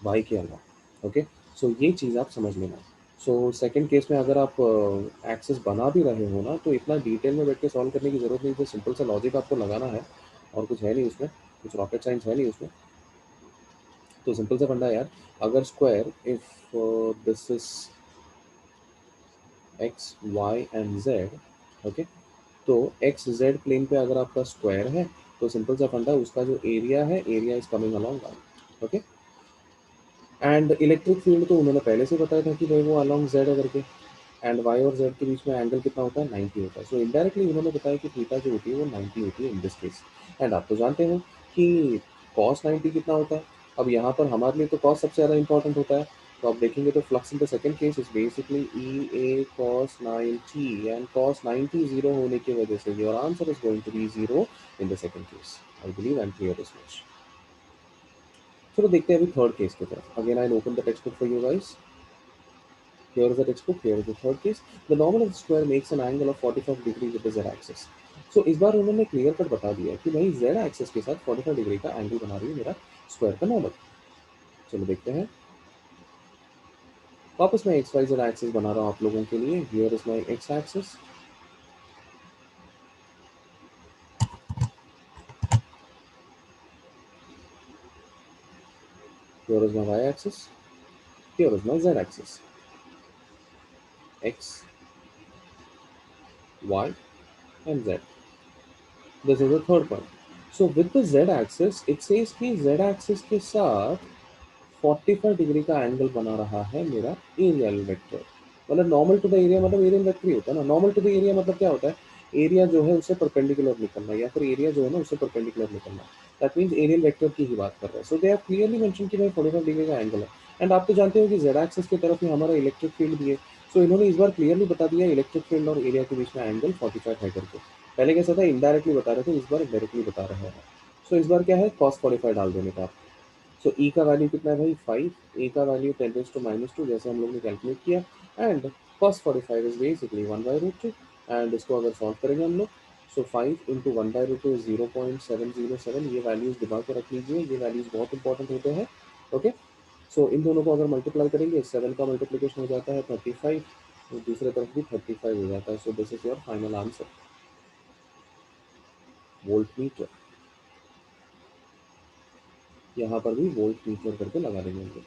वाई के अलावा. ओके, सो ये चीज़ आप समझ लेना. सो सेकंड केस में अगर आप एक्सेस बना भी रहे हो ना तो इतना डिटेल में बैठ के सॉल्व करने की जरूरत नहीं है. सिंपल सा लॉजिक आपको लगाना है और कुछ है नहीं उसमें, कुछ रॉकेट साइंस है नहीं उसमें. तो सिंपल सा फंडा यार, अगर square if this is x y and z. Okay, तो एक्स जेड प्लेन पे अगर आपका स्क्वायर है तो सिंपल सा फंडा उसका जो एरिया है, area is coming along y. Okay, and electric field तो उन्होंने पहले से बताया था कि भाई वो अलोंग जेड है करके. एंड वाई और जेड के बीच में एंगल कितना होता है, 90 होता है. सो इनडायरेक्टली उन्होंने बताया कि थीटा जो होती है वो 90 होती है इन दिस केस. एंड आप तो जानते हो कि कॉस 90 कितना होता है. अब यहाँ पर हमारे लिए तो कॉस सबसे ज़्यादा इंपॉर्टेंट होता है. तो आप देखेंगे तो flux in the second case is basically E A cos 90, and cos 90 zero होने की वजह से your answer is going to be zero in the second case. I believe I am clear this much. चलो देखते हैं अभी third case की तरफ. Again I open the textbook for you guys. Here is the textbook. Here is the third case. The normal of the square makes an angle of 45 degree with the z axis. So इस बार उन्होंने clear cut बता दिया कि भाई z axis के साथ 45 degree का angle बना रही है मेरा स्क्वायर का नॉर्मल. चलो देखते हैं. वापस मैं एक्स वाई जेड एक्सिस बना रहा हूँ आप लोगों के लिए. Here is my ex axis. Here is my y axis. Here is my z axis. X, y, and z. This is the third point. So with the z axis, it says कि z axis के साथ 45 degree का angle बना रहा है मेरा aerial vector. मतलब normal to the area मतलब एरियल वेक्टर ही होता है ना. नॉर्मल टू द एरिया मतलब क्या होता है, एरिया जो है उससे परपेंडिकुलर निकलना या फिर एरिया जो है ना उससे परपेंडिकुलर निकलना. दैट मींस एरियल वेक्टर की ही बात कर रहे हैं. सो दे हैव क्लियरली मेंशन कि भाई 45 डिग्री का एंगल है. एंड आप तो जानते हो कि जेड एक्सिस की तरफ ही हमारा इलेक्ट्रिक फील्ड भी है. सो इन्होंने इस बार क्लियरली बता दिया इलेक्ट्रिक फील्ड और एरिया के बीच में एंगल 45 है करके. पहले कैसा था, इनडायरेक्टली बता रहे थे, इस बार डायरेक्टली बता रहे हैं. सो इस बार क्या है, कॉस 45 डाल देने का. सो ई का वैल्यू कितना है भाई 5, ए का वैल्यू 10⁻², जैसे हम लोग ने कैलकुलेट किया, and cos 45 is basically 1/√2, and इसको अगर सॉल्व करेंगे हम लोग, सो 5 इंटू 1/√2 इज 0.707। ये वैल्यूज दिमाग में रख लीजिए, ये वैल्यूज बहुत इंपॉर्टेंट होते हैं। ओके, सो इन दोनों को अगर मल्टीप्लाई करेंगे, 7 का मल्टीप्लीकेशन हो जाता है 35, और दूसरे तरफ भी 35 हो जाता है। सो this is your final answer, volt meter. यहाँ पर भी वोल्ट मीटर करके लगा देंगे हम लोग।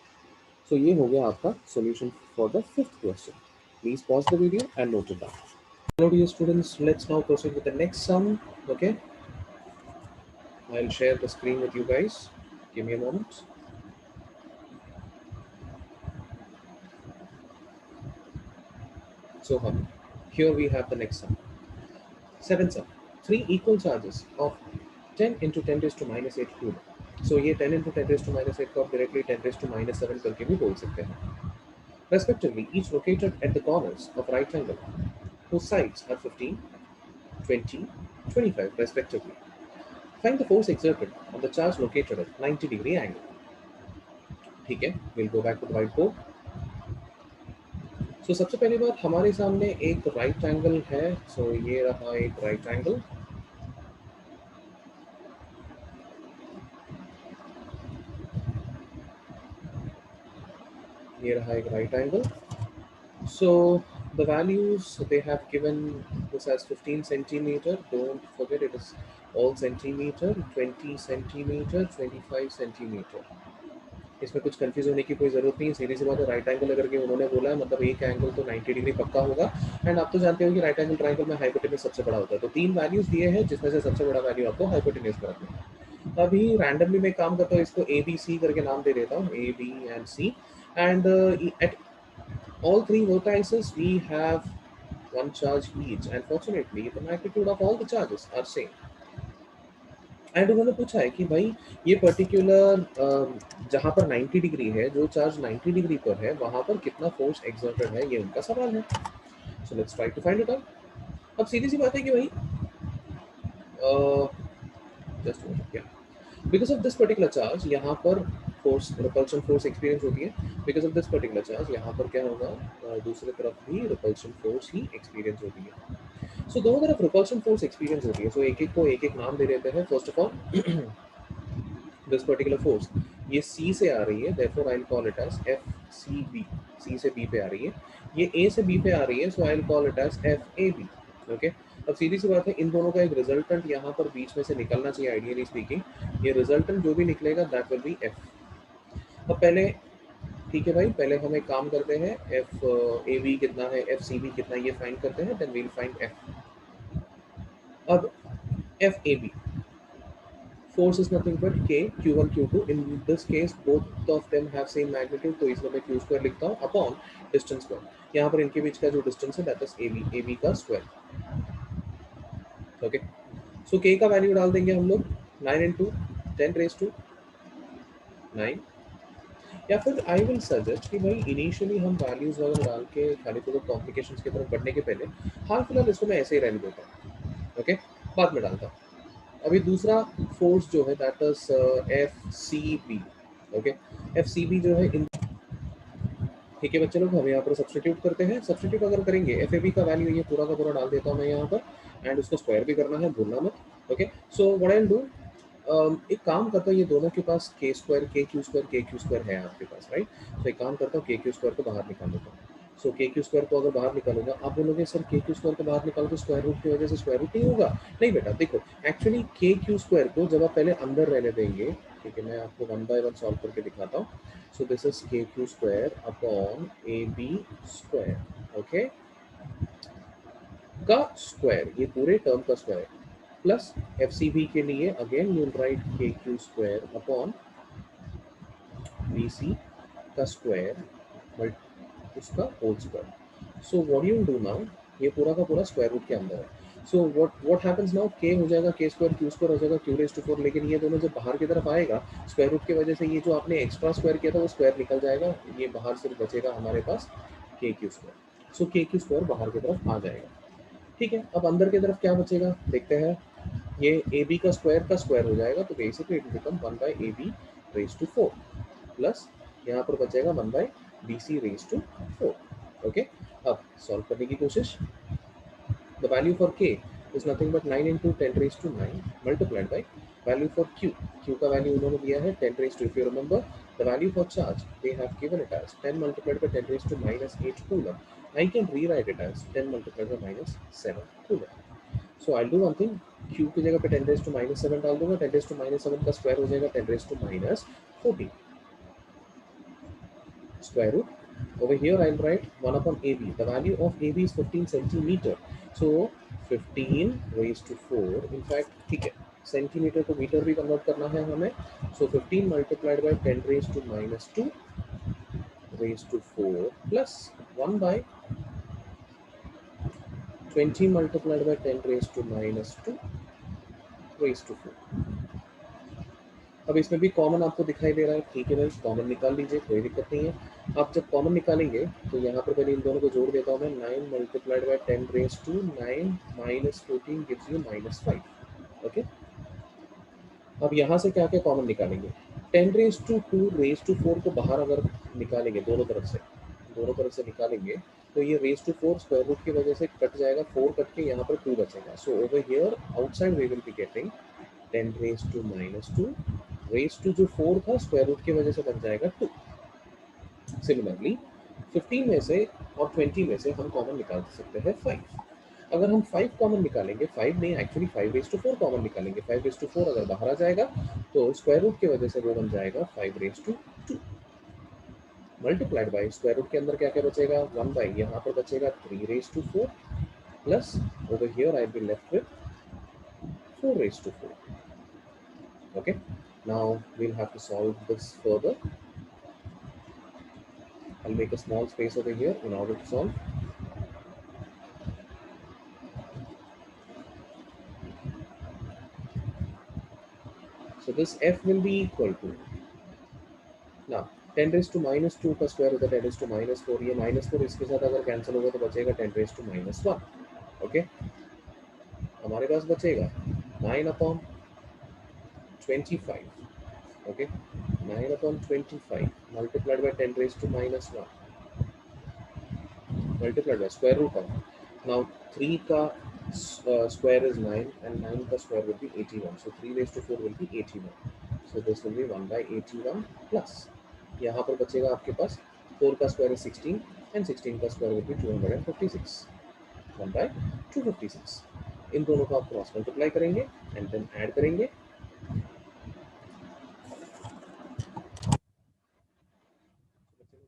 सो ये हो गया आपका solution for the fifth question. Please pause the video and note it down. Hello dear students, let's now proceed with the next sum. Okay, I'll share the screen with you guys. Give me a moment. So here we have the next sum. Seventh sum. Three equal charges of 10 into 10 raised to minus 8 cube. So ये 10 into 10 raised to minus 8 को आप directly 10 raised to minus 7 करके भी बोल सकते हैं. Respectively, each located at the corners of right angle, whose sides are 15, 20, 25 respectively. Find the force exerted on the charge located at 90-degree angle. ठीक है, we'll go back to the whiteboard. So सबसे पहली बात, हमारे सामने एक right angle है. सो ये रहा एक राइट एंगल. ये रहा एक right angle. So the values they have given this as 15 centimeter. Don't forget it is all centimeter. 20 centimeter, 25 centimeter. इसमें कुछ कंफ्यूज होने की कोई जरूरत नहीं है. सीधी सी बात है, राइट एंगल अगर के उन्होंने बोला है मतलब एक एंगल तो 90 डिग्री पक्का होगा. एंड आप तो जानते हो कि राइट एंगल ट्रायंगल में हाइपोटेनस सबसे बड़ा होता है. तो तीन वैल्यूज दिए हैं जिसमें से सबसे बड़ा वैल्यू आपको हाइपोटेनस का रखना है. अभी रैंडमली मैं काम करता हूँ, इसको ए बी सी करके नाम दे देता हूँ, A B and C. And at all three vertices we have one charge each, and fortunately the magnitude of all the charges are same. And उन्होंने पूछा है कि भाई ये पर्टिकुलर जहाँ पर 90 डिग्री है, जो चार्ज 90 डिग्री पर है, वहाँ पर कितना फोर्स एक्सर्टेड है, ये उनका सवाल है. So let's try to find it out. अब सीधी सी बात है कि भाई जस्ट क्या, because of this particular charge यहाँ पर फोर्स रिपल्शन फोर्स एक्सपीरियंस होती है. Because of this particular charge यहाँ पर क्या होगा, दूसरी तरफ भी रिपल्शन फोर्स ही एक्सपीरियंस होती है. सो दोनों तरफ रिपल्शन फोर्स एक्सपीरियंस होती है. सो एक एक को एक एक नाम दे देते हैं. First of all this particular force ये C से आ रही है, therefore I'll call it as FCB. C से B पे आ रही है, ये A से B पे आ रही है, so I'll call it as FAB. Okay, अब सीधी सी बात है, इन दोनों का एक रिजल्टेंट यहाँ पर बीच में से निकलना चाहिए आइडियली स्पीकिंग. ये रिजल्टेंट जो भी निकलेगा दैट विल बी F. अब पहले ठीक है भाई, पहले हम एक काम करते हैं, FAB कितना है, FCB कितना है, ये फाइंड करते हैं, देन वील फाइंड F. अब FAB force is nothing but K Q1 Q2. In this case both of them have same magnitude, तो इसमें मैं Q square लिखता हूँ अपॉन डिस्टेंस स्क्वायर. यहाँ पर इनके बीच का जो डिस्टेंस है दैट इज AB का स्क्वायर. ओके, सो K का वैल्यू डाल देंगे हम लोग 9 into 10 raised to 9. या फिर आई विल सजेस्ट कि भाई इनिशियली हम वैल्यूज वगैरह डाल के खाली तो कॉम्प्लिकेशंस की तरफ बढ़ने के पहले हाल फिलहाल इसको मैं ऐसे ही रहने देता हूँ. ओके, बाद में डालता हूँ. अभी दूसरा फोर्स जो है that is FCB. Okay, FCB जो है इन, ठीक है बच्चे लोग, हम यहाँ पर सब्स्टिट्यूट करते हैं. सब्स्टिट्यूट अगर करेंगे FAB का वैल्यू ये पूरा का पूरा डाल देता हूँ मैं यहाँ पर, एंड उसको स्क्वायर भी करना है, भूलना मत. Okay, so what I will do, एक काम करता हूँ, ये दोनों के पास K Q स्क्वायर है आपके पास, राइट. तो एक काम करता हूँ, K Q स्क्वायर को बाहर निकाल देता हूँ. सो K Q स्क्वायर को अगर बाहर निकालूंगा, आप बोलोगे सर K Q स्क्वायर को बाहर निकालो तो स्क्वायर रूट की वजह से स्क्वायर रूट नहीं होगा. नहीं बेटा, देखो एक्चुअली K Q स्क्वायर को जब आप पहले अंदर रहने देंगे, ठीक है, मैं आपको 1 by 1 सॉल्व करके दिखाता हूँ. So this is K Q square upon AB square. Okay, का स्क्वायर, ये पूरे टर्म का स्क्वायर, प्लस FCB के लिए again you will write K Q square upon BC का स्क्वायर बट उसका whole square. So what you will do now, ये पूरा का पूरा स्क्वायर रूट के अंदर है. So what happens now, K हो जाएगा K स्क्वायर, Q स्क्वायर हो जाएगा Q रेज़ टू 4. लेकिन ये दोनों जब बाहर की तरफ आएगा स्क्वायर रूट की वजह से, ये जो आपने एक्स्ट्रा स्क्वायर किया था वो स्क्वायर निकल जाएगा. ये बाहर सिर्फ बचेगा हमारे पास K Q स्क्वायर. सो K Q स्क्वायर बाहर की तरफ आ जाएगा. ठीक है, अब अंदर की तरफ क्या बचेगा देखते हैं. ये AB का स्क्वायर हो जाएगा, तो basically it will become 1 by AB raise to 4 plus यहाँ पर बचेगा 1 by B C raise to 4। Okay, अब सॉल्व करने की कोशिश। The value for k is nothing but 9 into 10 raised to 9 multiplied by value for q. Q का value उन्होंने दिया है 10 raised to, if you remember, the value for charge they have given it as 10 multiplied by 10 raised to minus 8 coulomb. I can rewrite it as 10 multiplied by minus 7 coulomb. So I'll do one thing, q की जगह पे 10 raised to minus 7 डाल दूंगा, 10 raised to minus 7 का square हो जाएगा 10 raised to minus 14 square root. Over here I'll write 1 upon AB. The value of AB is 15 centimeter. So 15 raised to 4. In fact, ठीक है, सेंटीमीटर को मीटर भी convert करना है हमें. So 15 multiplied by 10 raised to minus 2 raised to 4 plus 1 by 20 multiplied by 10 raised to minus 2 raised to 4. अब इसमें भी कॉमन आपको दिखाई दे रहा है, ठीक है भाई, कॉमन निकाल लीजिए, कोई दिक्कत नहीं है। आप जब कॉमन निकालेंगे तो यहाँ पर पहले इन दोनों को जोड़ देता हूँ मैं, 9 multiplied by 10 raise to 9 minus 14 gives you minus 5। Okay, अब यहाँ से क्या क्या कॉमन निकालेंगे, 10 रेज टू 2 रेज टू 4 को बाहर अगर निकालेंगे दोनों तरफ से निकालेंगे तो ये रेज टू 4 स्क्वायर रूट की वजह से कट जाएगा, 4 कट के यहाँ पर 2 बचेगा। So over here outside we will be getting 10 raise to minus 2 raise to जो 4 था स्क्वायर रूट की वजह से बन जाएगा 2। सिमिलरली 15 में से और 20 में से हम कॉमन निकाल सकते हैं 5। अगर हम 5 कॉमन निकालेंगे, 5 नहीं एक्चुअली 5 रेज टू 4 कॉमन निकालेंगे, 5 रेज टू 4 अगर बाहर आ जाएगा तो स्क्वायर रूट की वजह से वो बन जाएगा 5 raise to 2 multiplied by square root के अंदर क्या क्या बचेगा, 1 बाई यहाँ पर बचेगा 3 raise to 4 plus over here I be left with 4 raised to 4. Okay, now we'll have to solve this further. I'll make a small space over here in order to solve. So this f will be equal to, now 10 raised to minus 2 का square होता है 10 raised to minus 4, ये minus 4 इसके साथ अगर cancel होगा तो बचेगा 10 raised to minus 1। ओके, हमारे पास बचेगा 9 upon 25। Okay, 9 upon 25 multiplied by 10 raised to minus 1 multiplied by square root of, now 3 का square is 9 and 9 का square will be 81, so 3 raised to 4 will be 81, so this will be 1 by 81 plus यहाँ पर बचेगा आपके पास 4 का square is 16 and 16 का square will be 256, 1 by 256। इन दोनों को आप क्रॉस मल्टीप्लाई करेंगे एंड देन ऐड करेंगे।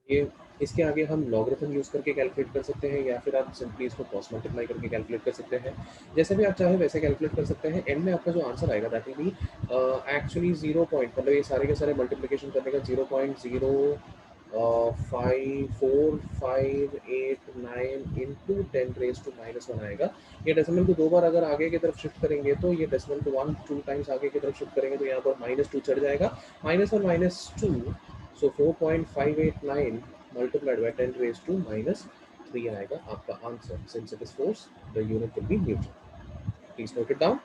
ये इसके आगे हम लॉगरिथम यूज़ करके कैलकुलेट कर सकते हैं या फिर आप सिंपली इसको क्रॉस मल्टीप्लाई करके कैलकुलेट कर सकते हैं, जैसे भी आप चाहे वैसे कैलकुलेट कर सकते हैं। एंड में आपका जो आंसर आएगा that will B actually 0 point, मतलब ये सारे के सारे मल्टीप्लिकेशन करने का 0.05458 इंटू 10 रेज टू माइनस 1 आएगा। ये डेसिमल को 2 बार अगर आगे की तरफ शिफ्ट करेंगे तो ये डेसिमल को 1-2 टाइम्स आगे की तरफ शिफ्ट करेंगे तो यहाँ पर -2 चढ़ जाएगा, -1 -2, so 4.589 multiplied by 10 raised to minus 3 आएगा आपका answer. Since it is force, the unit will be Newton. Please note it down.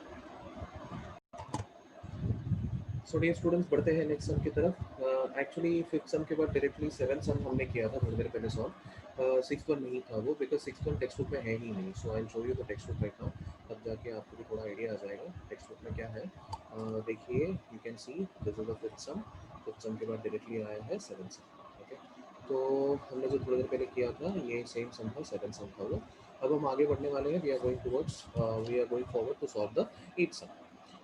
So dear students, बढ़ते हैं नेक्स्ट सम की तरफ। एक्चुअली फिफ्थ सम के बाद डायरेक्टली सेवन सम हमने किया था थोड़ी देर पहले सॉल्व, सिक्स वन नहीं था वो, because six one textbook में है ही नहीं। So I show you the textbook right now, तब जाके आपको भी थोड़ा आइडिया आ जाएगा टेक्स्ट बुक में क्या है। देखिए, you can see this is the fifth सम के बाद डायरेक्टली आया है सेवन सम। ओके, तो हमने जो थोड़ी देर पहले किया था ये सेम सम था, सेवन सम था वो। अब हम आगे बढ़ने वाले हैं, we are going forward to solve the eight sum.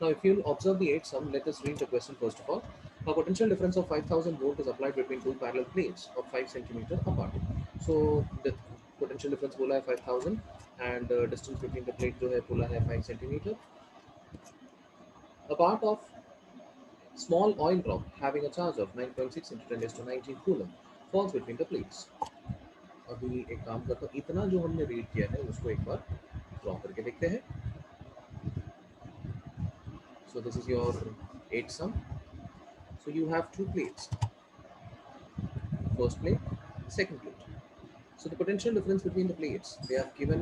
Now, if you'll observe the eighth sum, let us read the question first of all. A potential difference of 5000 volt is applied between two parallel plates of 5 centimeter apart. So, the potential difference बोला है 5000 and distance between the plate जो है बोला है 5 centimeter. A part of small oil drop having a charge of 9.6 into 10 raised to 19 coulomb falls between the plates. अभी एक काम करता हूँ, इतना जो हमने रीड किया है उसको एक बार ड्रॉ करके देखते हैं। So this is your eighth sum. So you have two plates, first plate, second plate. So the potential difference between the plates, they have given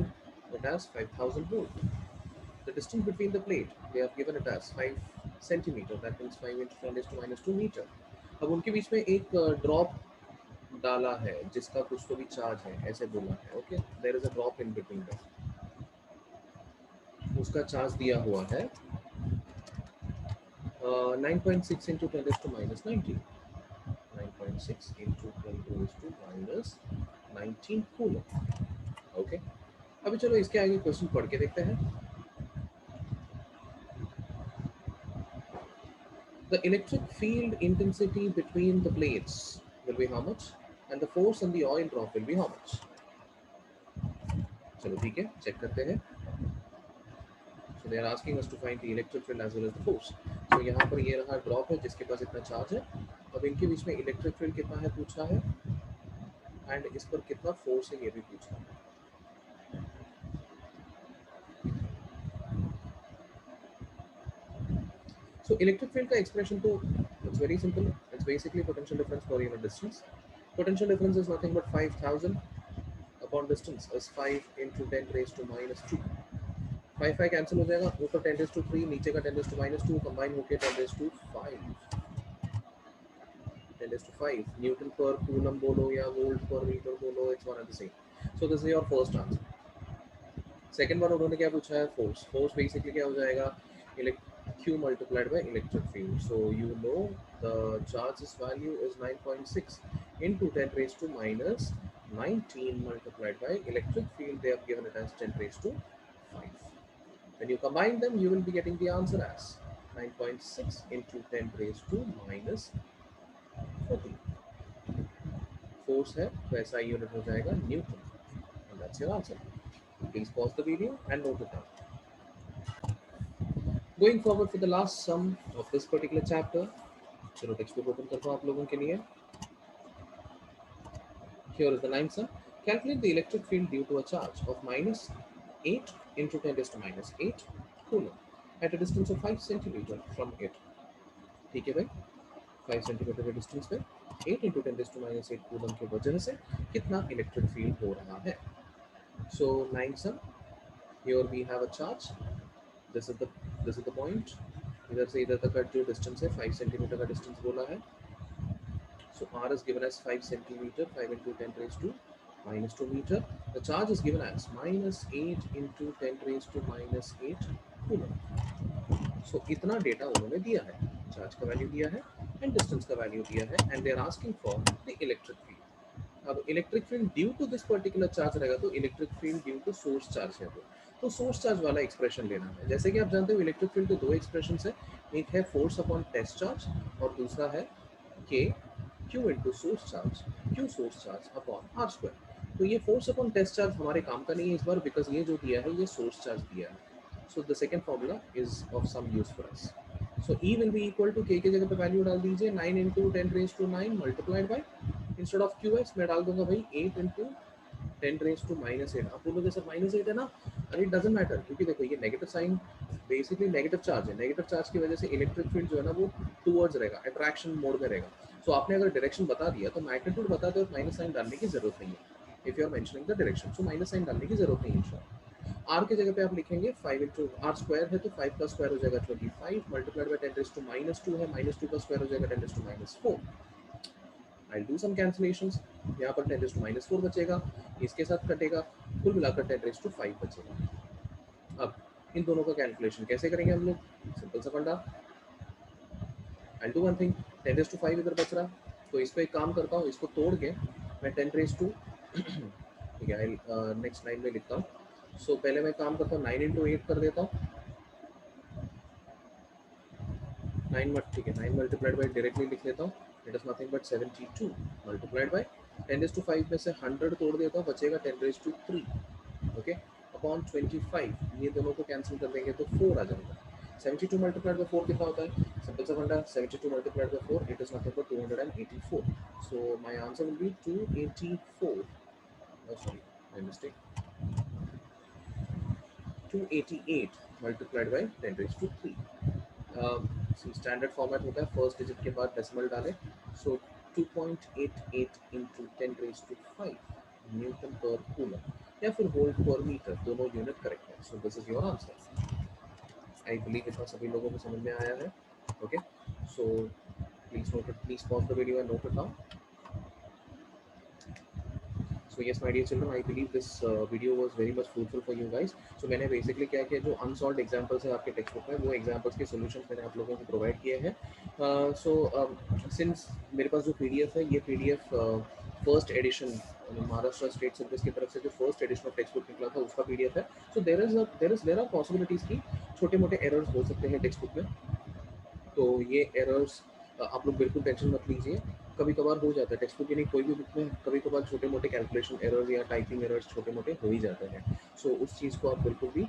it as 5000 volt. The distance between the plate, they have given it as 5 centimeter, that means 5 into 10 raised to minus 2 meter. अब उनके बीच में एक drop डाला है जिसका कुछ तो भी चार्ज है, ऐसे बोला है। Okay, there is a drop in between that, उसका चार्ज दिया हुआ है 9.6 इंटू 10⁻⁻19, 9.6 इंटू 10⁻⁻19 कूलम। ओके, अभी चलो इसके आगे क्वेश्चन पढ़ के देखते हैं। The electric field intensity between the plates will be how much, and the force on the oil drop will be how much? चलो ठीक है, चेक करते हैं। So they are asking us to find the electric field as well as the force. So यहाँ पर ये रहा drop है जिसके पास इतना चार्ज है। अब इनके बीच में इलेक्ट्रिक फील्ड कितना है पूछा है, एंड इस पर कितना फोर्स है ये भी पूछा है। So electric field का expression तो it's very simple. It's basically potential difference per unit distance. Potential difference is nothing but 5000 upon distance is 5 into 10⁻⁻²। 5 cancel हो जाएगा, ऊपर 10⁻3, नीचे का 10⁻⁻2 कंबाइन होके 10⁻5, 10⁻5 न्यूटन पर कूलम बोलो या वोल्ट पर मीटर बोलो, it's one and the same. So this is your first answer. Second one उन्होंने क्या पूछा है, फोर्स। फोर्स बेसिकली क्या हो जाएगा, Q multiplied by electric field. So you know the charge's value is 9.6 into 10⁻⁻19 multiplied by electric field. They have given it as 10⁻5. When you combine them, you will be getting the answer as 9.6 into 10⁻⁻14. Force है तो SI unit हो जाएगा Newton. And that's your answer. Please pause the video and note it down. Going forward for the last sum of this particular chapter, चलो text book open करता हूँ आप लोगों के लिए। Here is the ninth sum. Calculate the electric field due to a charge of -8 into 10⁻⁸ coulomb at a distance of 5 centimeter from it. ठीक है भाई, 5 सेंटीमीटर के डिस्टेंस पे 8 into 10⁻⁸ कूलम की वजह से कितना इलेक्ट्रिक फील्ड हो रहा है। So ninth sum, here we have a charge. This is the point. इधर से इधर तक का जो डिस्टेंस है 5 सेंटीमीटर का डिस्टेंस बोला है। So R is given as 5 centimeter, 5 into 10⁻⁻2 meter. The charge is given as -8 into 10⁻⁻8 coulomb. So इतना डेटा उन्होंने दिया है, चार्ज का वैल्यू दिया है एंड डिस्टेंस का वैल्यू दिया है, and they are asking for the electric field. अब electric field due to this particular charge रहेगा तो electric field due to source charge है तो सोर्स चार्ज वाला एक्सप्रेशन लेना है। जैसे कि आप जानते हो इलेक्ट्रिक फील्ड के दो एक्सप्रेशन है, एक है फोर्स अपॉन टेस्ट चार्ज और दूसरा है K Q into source charge, Q source charge upon are square. तो ये फोर्स अपॉन टेस्ट चार्ज हमारे काम का नहीं है इस बार, बिकॉज ये जो दिया है ये सोर्स चार्ज दिया है। So the second formula is of some use for us. So E will be equal to K की जगह पे वैल्यू डाल दीजिए 9 into 10⁻⁹ multiplied by, instead of QS मैं डाल दूंगा भाई 8 इंटू 10⁻⁻8। आप बोलोगे सर -8 है ना, अरे इट डजंट मैटर, क्योंकि देखो ये negative sign basically negative charge है। नेगेटिव चार्ज की वजह से इलेक्ट्रिक फील्ड जो है ना वो टूवर्ड्स रहेगा, अट्रैक्शन मोड में रहेगा। सो आपने अगर डायरेक्शन बता दिया तो मैग्नीट्यूड बताते हो माइनस साइन डालने की जरूरत नहीं है। If you are mentioning the direction, so minus sign डालने की जरूरत नहीं है। आर की जगह पे आप लिखेंगे 5 इंटू आर स्क्वायर है तो 5 का स्क्वायर हो जाएगा 25 मल्टीप्लाइड बाय 10⁻⁻2 है, -2 का स्क्वायर हो जाएगा 10⁻⁻4। I'll do some cancellations. यहाँ पर 10⁻⁻4 बचेगा, इसके साथ कटेगा, कुल मिलाकर 10⁻5 बचेगा। अब इन दोनों का कैलकुलेशन कैसे करेंगे हम लोग, सिंपल सा फंडा। I'll do one thing, 10⁻5 इधर बच रहा, तो इस पे एक काम करता हूँ, इसको तोड़ के मैं 10⁻2 ठीक है नेक्स्ट लाइन में लिखता हूँ। सो पहले मैं काम करता हूँ 9 इंटू 8 कर देता हूँ, 9 ठीक है 9 मल्टीप्लाइड बाई डायरेक्टली लिख लेता हूँ, it is nothing but 72 multiplied by 10⁻5 में से 100 तोड़ देता हूँ, बचेगा 10⁻3 ओके अपॉन 25। ये दोनों को कैंसिल कर देंगे तो 4 आ जाएगा। 72 मल्टीप्लाइड बाई 4 कितना होता है, सिंपल सा फंडा, 72 multiplied by 4 it is nothing but 284। So my answer will be 284, sorry my mistake, 288 multiplied by 10⁻3। Standard format होता है, फर्स्ट डिजिट के बाद डेसिमल डालें। सो 2.88 इंटू 10⁻5 न्यूटन पर कूलम या फिर वोल्ट पर मीटर, दोनों यूनिट करेक्ट है। सो this is your answer. I believe इतना सभी लोगों को समझ में आया है। Okay, so Please note it. Please pause the video and note it down. So yes, my dear children, I believe this video was very much fruitful for you guys. So मैंने basically क्या किया, जो unsolved examples है आपके text book में, वो examples के solutions मैंने आप लोगों को provide किए हैं. So since मेरे पास जो PDF है, ये PDF first edition Maharashtra state syllabus की तरफ से जो first edition of text book निकला था उसका PDF है. सो देयर आर पॉसिबिलिटीज की छोटे मोटे एरर्स हो सकते हैं टेक्स्ट बुक में. तो ये एरर्स आप लोग बिल्कुल टेंशन मत लीजिए. कभी कभार हो जाता है टेक्स्ट बुक, यानी कोई भी बुक में कभी कभार छोटे मोटे कैलकुलेशन एरर्स या टाइपिंग एरर्स छोटे मोटे हो ही जाते हैं. सो उस चीज़ को आप बिल्कुल भी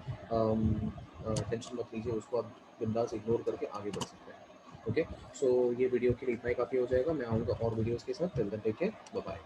टेंशन मत लीजिए, उसको आप बिंदास इग्नोर करके आगे बढ़ सकते हैं. ओके, सो ये वीडियो के लिए इतना ही काफ़ी हो जाएगा. मैं आऊँगा और वीडियोज़ के साथ. Till then take care, bye bye.